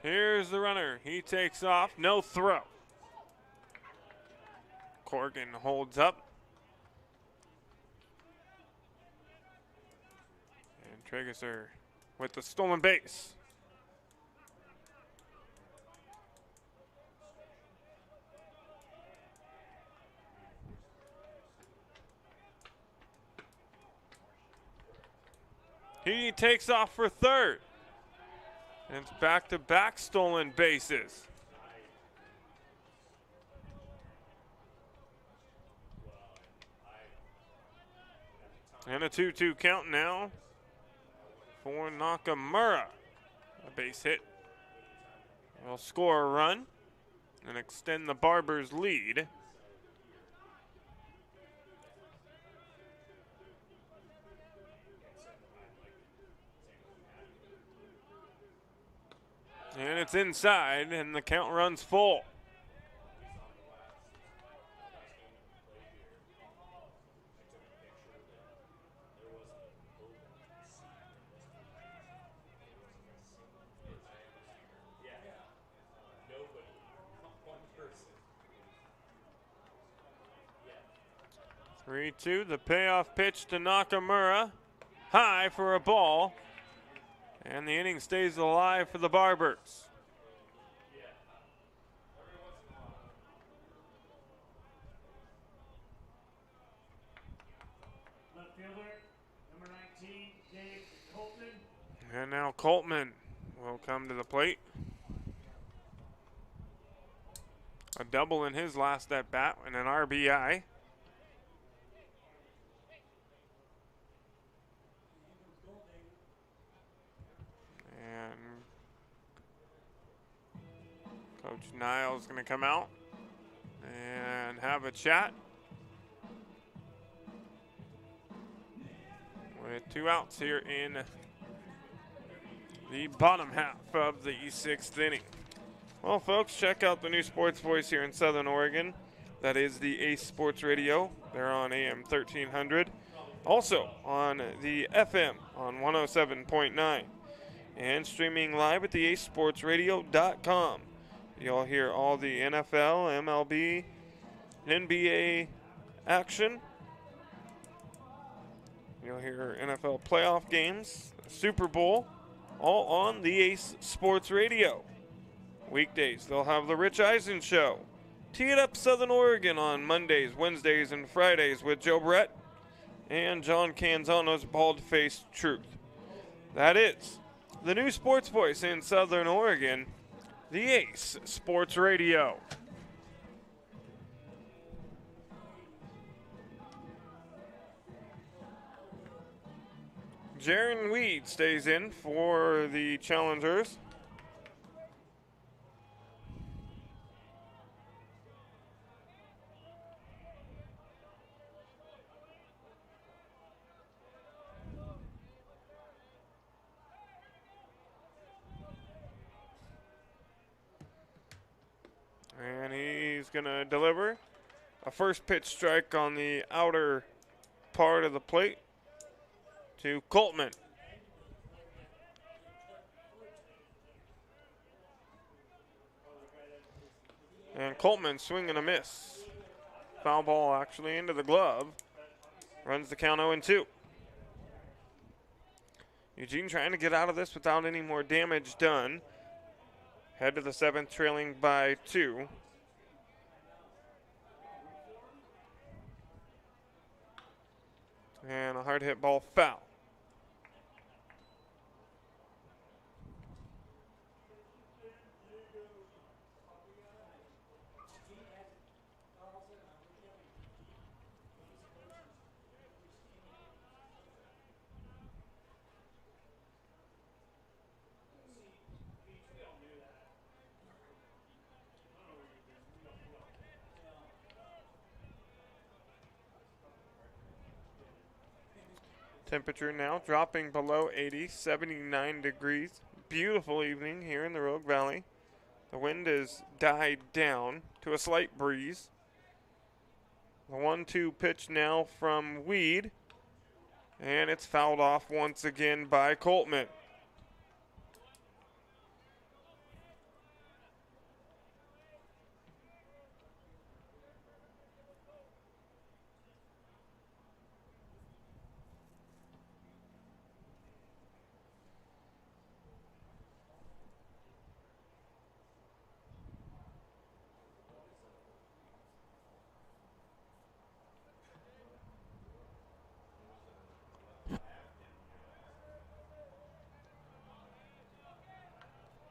Here's the runner. He takes off. No throw. Corgan holds up. And Traeger with the stolen base. He takes off for third. And it's back-to-back stolen bases. And a 2-2 count now for Nakamura. A base hit. They'll score a run and extend the Barbers' lead. And it's inside, and the count runs full. Three-two, the payoff pitch to Nakamura. High for a ball. And the inning stays alive for the Barbers. Left fielder, number 19, Dave Coltman. And now Coltman will come to the plate. A double in his last at bat and an RBI. And Coach Niles is going to come out and have a chat with 2 outs here in the bottom half of the 6th inning. Well, folks, check out the new sports voice here in Southern Oregon. That is the Ace Sports Radio. They're on AM 1300. Also on the FM on 107.9. And streaming live at the acesportsradio.com. You'll hear all the NFL, MLB, NBA action. You'll hear NFL playoff games, Super Bowl, all on the Ace Sports Radio. Weekdays, they'll have the Rich Eisen Show. Tee It Up Southern Oregon on Mondays, Wednesdays, and Fridays with Joe Brett and John Canzano's Bald-Faced Truth. That is the new sports voice in Southern Oregon, the Ace Sports Radio. Jaron Weed stays in for the Challengers. And he's going to deliver a first pitch strike on the outer part of the plate to Coltman. And Coltman swing and a miss. Foul ball actually into the glove. Runs the count 0-2. Eugene trying to get out of this without any more damage done. Head to the 7th, trailing by 2. And a hard hit ball foul. Temperature now dropping below 80, 79 degrees. Beautiful evening here in the Rogue Valley. The wind has died down to a slight breeze. The 1-2 pitch now from Weed. And it's fouled off once again by Coltman.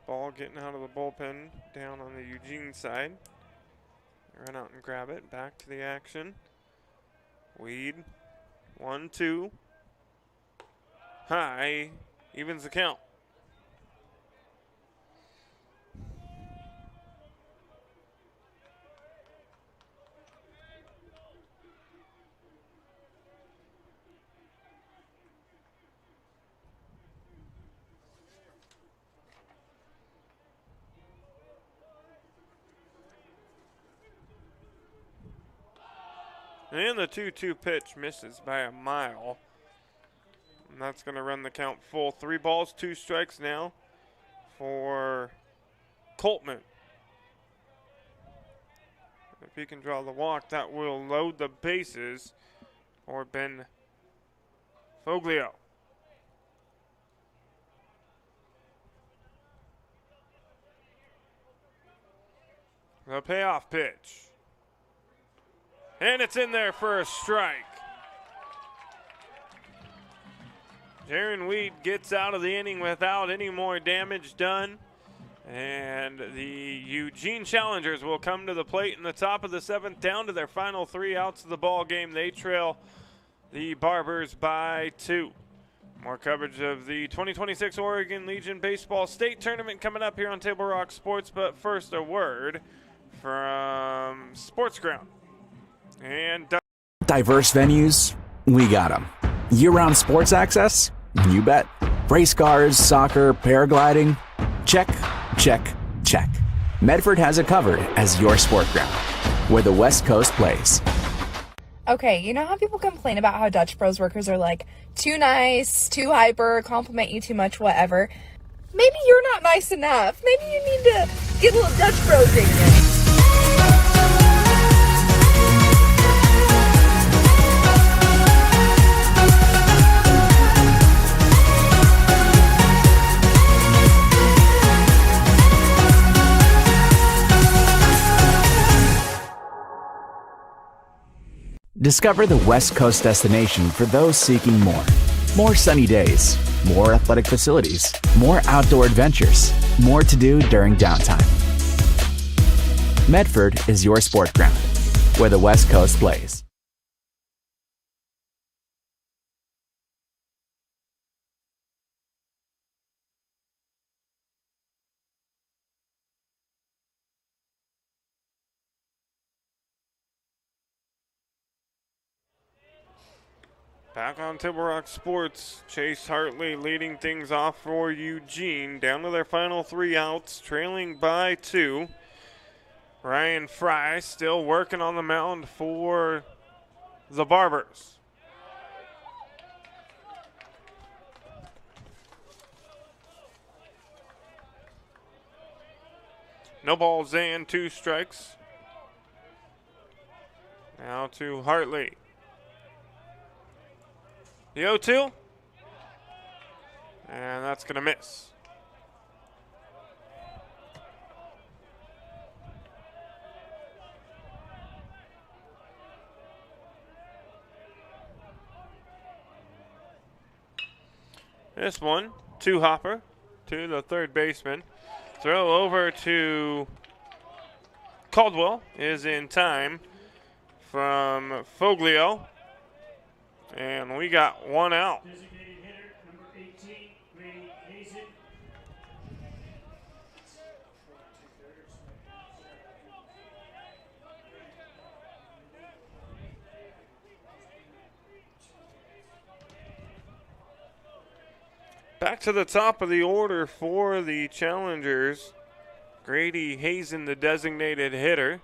Ball getting out of the bullpen down on the Eugene side. Run out and grab it. Back to the action. Weed. 1-2. High. Evens the count. And the 2-2 pitch misses by a mile. And that's going to run the count full. 3 balls, 2 strikes now for Coltman. If he can draw the walk, that will load the bases for Ben Foglio. The payoff pitch. And it's in there for a strike. Jaron Weed gets out of the inning without any more damage done. And the Eugene Challengers will come to the plate in the top of the 7th, down to their final 3 outs of the ball game. They trail the Barbers by 2. More coverage of the 2026 Oregon Legion Baseball State Tournament coming up here on Table Rock Sports. But first, a word from Sports Ground. And diverse venues, we got them. Year-round sports access? You bet. Race cars, soccer, paragliding? Check, check, check. Medford has it covered as your sport ground, where the West Coast plays. Okay, you know how people complain about how Dutch Bros workers are like too nice, too hyper, compliment you too much, whatever? Maybe you're not nice enough. Maybe you need to get a little Dutch Bros in you. Discover the West Coast destination for those seeking more. More sunny days, more athletic facilities, more outdoor adventures, more to do during downtime. Medford is your sport ground, where the West Coast plays. Back on Table Rock Sports, Chase Hartley leading things off for Eugene. Down to their final 3 outs, trailing by 2. Ryan Fry still working on the mound for the Barbers. No balls and 2 strikes. Now to Hartley. The 0-2. And that's going to miss. This one, two-hopper to the third baseman. Throw over to Caldwell is in time from Foglio. And we got one out. Designated hitter, number 18, Grady Hazen. Back to the top of the order for the challengers. Grady Hazen, the designated hitter,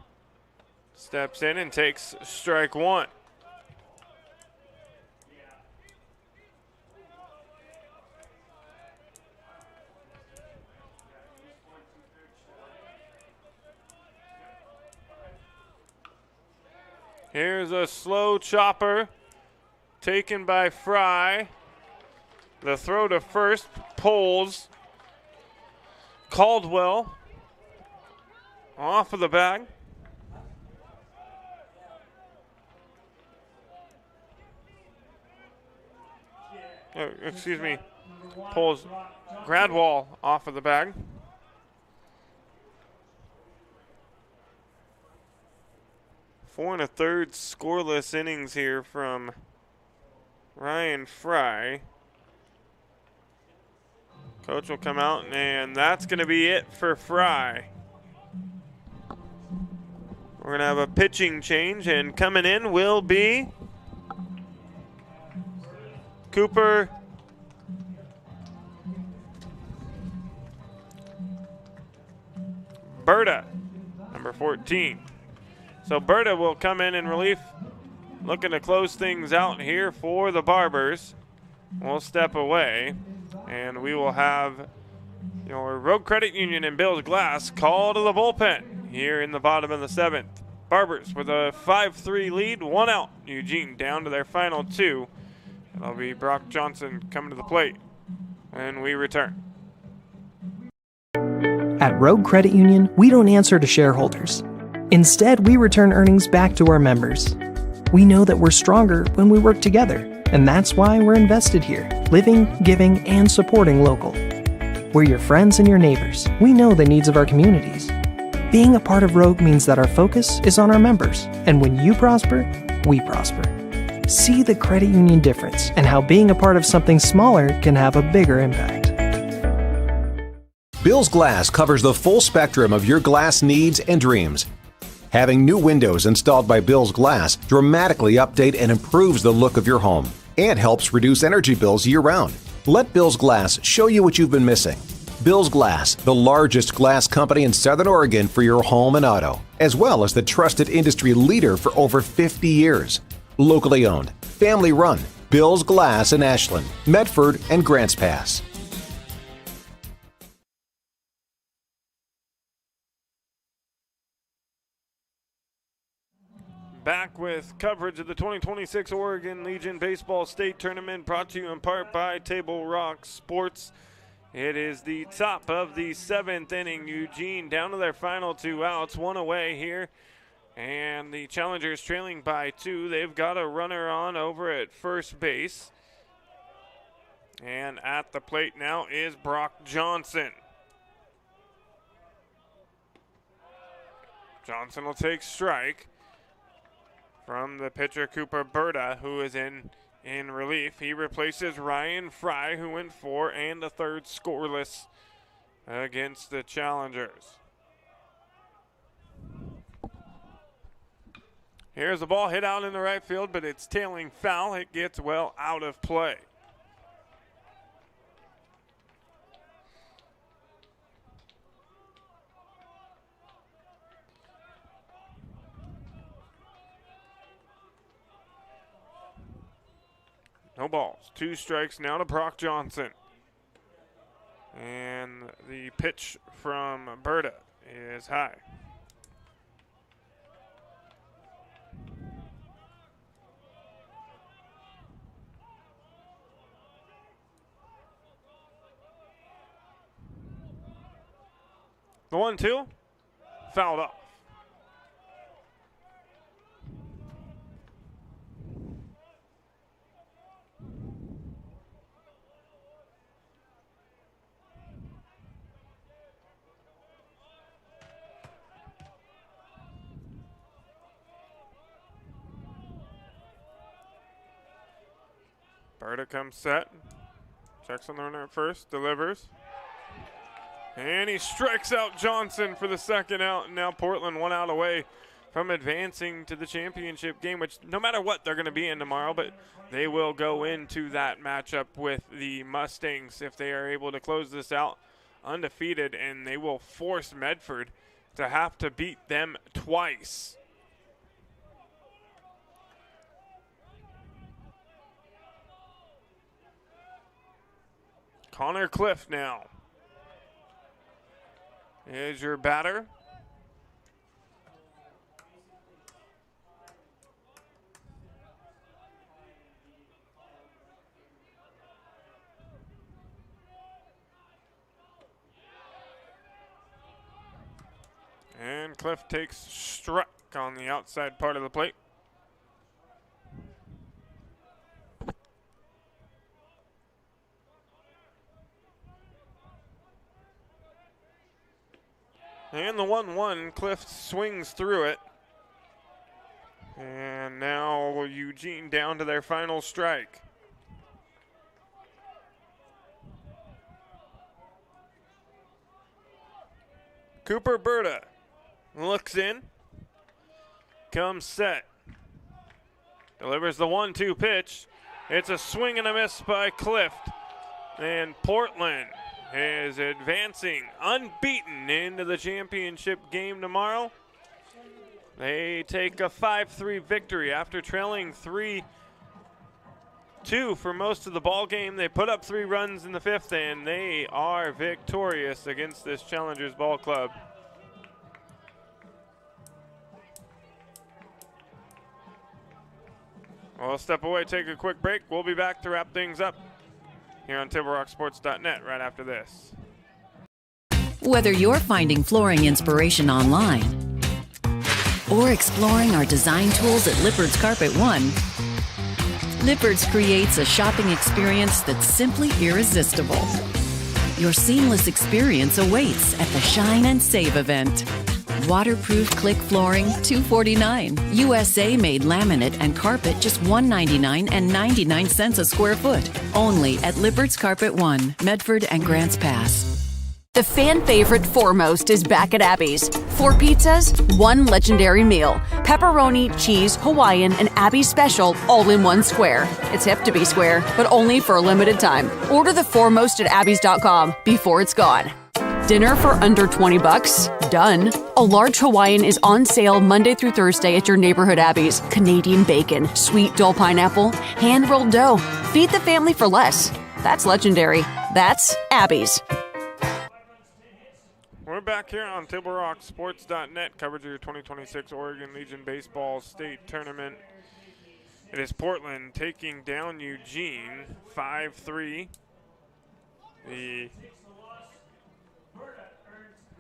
steps in and takes strike one. Here's a slow chopper taken by Fry. The throw to first pulls Caldwell off of the bag. Excuse me, pulls Gradwall off of the bag. Four and a third scoreless innings here from Ryan Fry. Coach will come out, and that's going to be it for Fry. We're going to have a pitching change, and coming in will be Cooper Berta, number 14. So Berta will come in relief, looking to close things out here for the Barbers. We'll step away, and we will have your Road Credit Union and Bills Glass call to the bullpen here in the bottom of the seventh. Barbers with a 5-3 lead, one out. Eugene down to their final two. It'll be Brock Johnson coming to the plate when we return. At Road Credit Union, we don't answer to shareholders. Instead, we return earnings back to our members. We know that we're stronger when we work together, and that's why we're invested here, living, giving, and supporting local. We're your friends and your neighbors. We know the needs of our communities. Being a part of Rogue means that our focus is on our members, and when you prosper, we prosper. See the credit union difference and how being a part of something smaller can have a bigger impact. Bills Glass covers the full spectrum of your glass needs and dreams. Having new windows installed by Bills Glass dramatically update and improves the look of your home and helps reduce energy bills year-round. Let Bills Glass show you what you've been missing. Bills Glass, the largest glass company in Southern Oregon for your home and auto, as well as the trusted industry leader for over 50 years. Locally owned, family run, Bills Glass in Ashland, Medford, and Grants Pass. Back with coverage of the 2026 Oregon Legion Baseball State Tournament, brought to you in part by Table Rock Sports. It is the top of the seventh inning. Eugene down to their final two outs, one away here. And the Challengers trailing by two. They've got a runner on over at first base. And at the plate now is Brock Johnson. Johnson will take strike from the pitcher Cooper Berta, who is in relief. He replaces Ryan Fry, who went 4 and a third scoreless against the Challengers. Here's the ball hit out in the right field, but it's tailing foul. It gets well out of play. No balls. 2 strikes now to Brock Johnson. And the pitch from Berta is high. The 1-2, fouled off. Berta comes set, checks on the runner at first, delivers. And he strikes out Johnson for the second out. And now Portland 1 out away from advancing to the championship game, which no matter what they're going to be in tomorrow, but they will go into that matchup with the Mustangs if they are able to close this out undefeated, and they will force Medford to have to beat them twice. Connor Cliff now is your batter. And Cliff takes strike on the outside part of the plate. And the 1-1, Cliff swings through it. And now Eugene down to their final strike. Cooper Berta looks in, comes set, delivers the 1-2 pitch. It's a swing and a miss by Cliff. And Portland is advancing unbeaten into the championship game tomorrow. They take a 5-3 victory after trailing 3-2 for most of the ball game. They put up 3 runs in the 5th, and they are victorious against this Challengers Ball Club. We'll step away, take a quick break. We'll be back to wrap things up here on TableRockSports.net right after this. Whether you're finding flooring inspiration online or exploring our design tools at Lippard's Carpet One, Lippard's creates a shopping experience that's simply irresistible. Your seamless experience awaits at the Shine and Save event. Waterproof click flooring, $249. USA-made laminate and carpet, just $199 and 99 cents a square foot. Only at Lippard's Carpet One, Medford and Grants Pass. The fan favorite Foremost is back at Abby's. 4 pizzas, 1 legendary meal. Pepperoni, cheese, Hawaiian, and Abby's special all in one square. It's hip to be square, but only for a limited time. Order the Foremost at abby's.com before it's gone. Dinner for under $20? Done. A large Hawaiian is on sale Monday through Thursday at your neighborhood Abby's. Canadian bacon, sweet dull pineapple, hand-rolled dough. Feed the family for less. That's legendary. That's Abby's. We're back here on TableRockSports.net, coverage of your 2026 Oregon Legion Baseball State Tournament. It is Portland taking down Eugene 5-3. The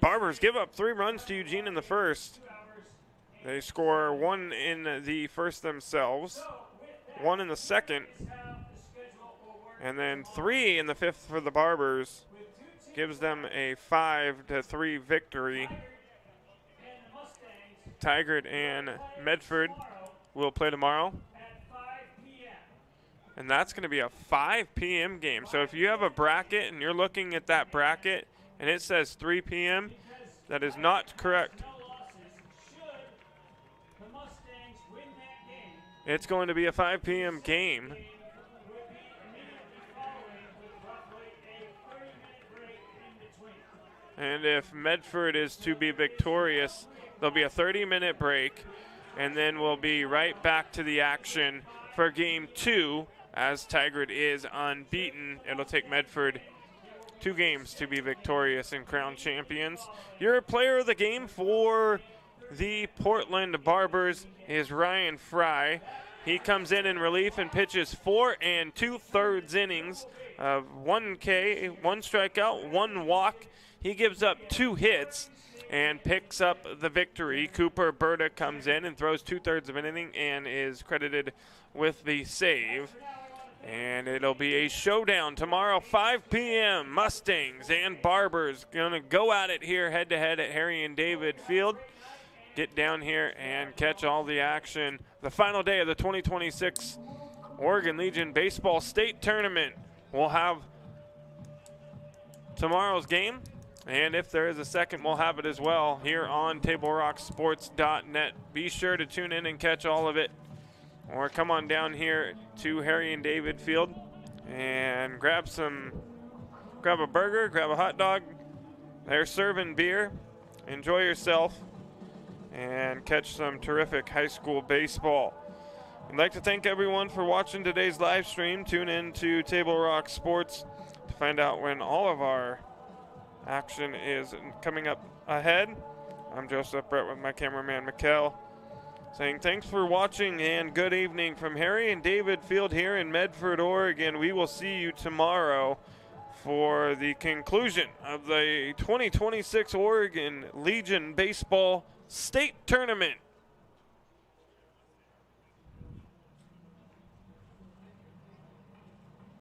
Barbers give up 3 runs to Eugene in the first. They score 1 in the first themselves, 1 in the second, and then 3 in the 5th for the Barbers. Gives them a 5-3 victory. Tigard and Medford will play tomorrow. And that's going to be a 5 p.m. game. So if you have a bracket and you're looking at that bracket and it says 3 p.m., that is not correct. It's going to be a 5 p.m. game. And if Medford is to be victorious, there'll be a 30-minute break, and then we'll be right back to the action for Game 2 as Tigard is unbeaten. It'll take Medford 2 games to be victorious and crown champions. Your player of the game for the Portland Barbers is Ryan Fry. He comes in relief and pitches 4 2/3 innings of 1K, 1 strikeout, 1 walk. He gives up 2 hits and picks up the victory. Cooper Berta comes in and throws 2/3 of an inning and is credited with the save. And it'll be a showdown tomorrow, 5 p.m. Mustangs and Barbers going to go at it here head-to-head at Harry and David Field. Get down here and catch all the action. The final day of the 2026 Oregon Legion Baseball State Tournament. We'll have tomorrow's game, and if there is a second, we'll have it as well here on TableRockSports.net. Be sure to tune in and catch all of it, or come on down here to Harry and David Field and grab a burger, grab a hot dog. They're serving beer. Enjoy yourself and catch some terrific high school baseball. I'd like to thank everyone for watching today's live stream. Tune in to Table Rock Sports to find out when all of our action is coming up ahead. I'm Joseph Brett with my cameraman Mikkel, saying thanks for watching and good evening from Harry and David Field here in Medford, Oregon. We will see you tomorrow for the conclusion of the 2026 Oregon Legion Baseball State Tournament.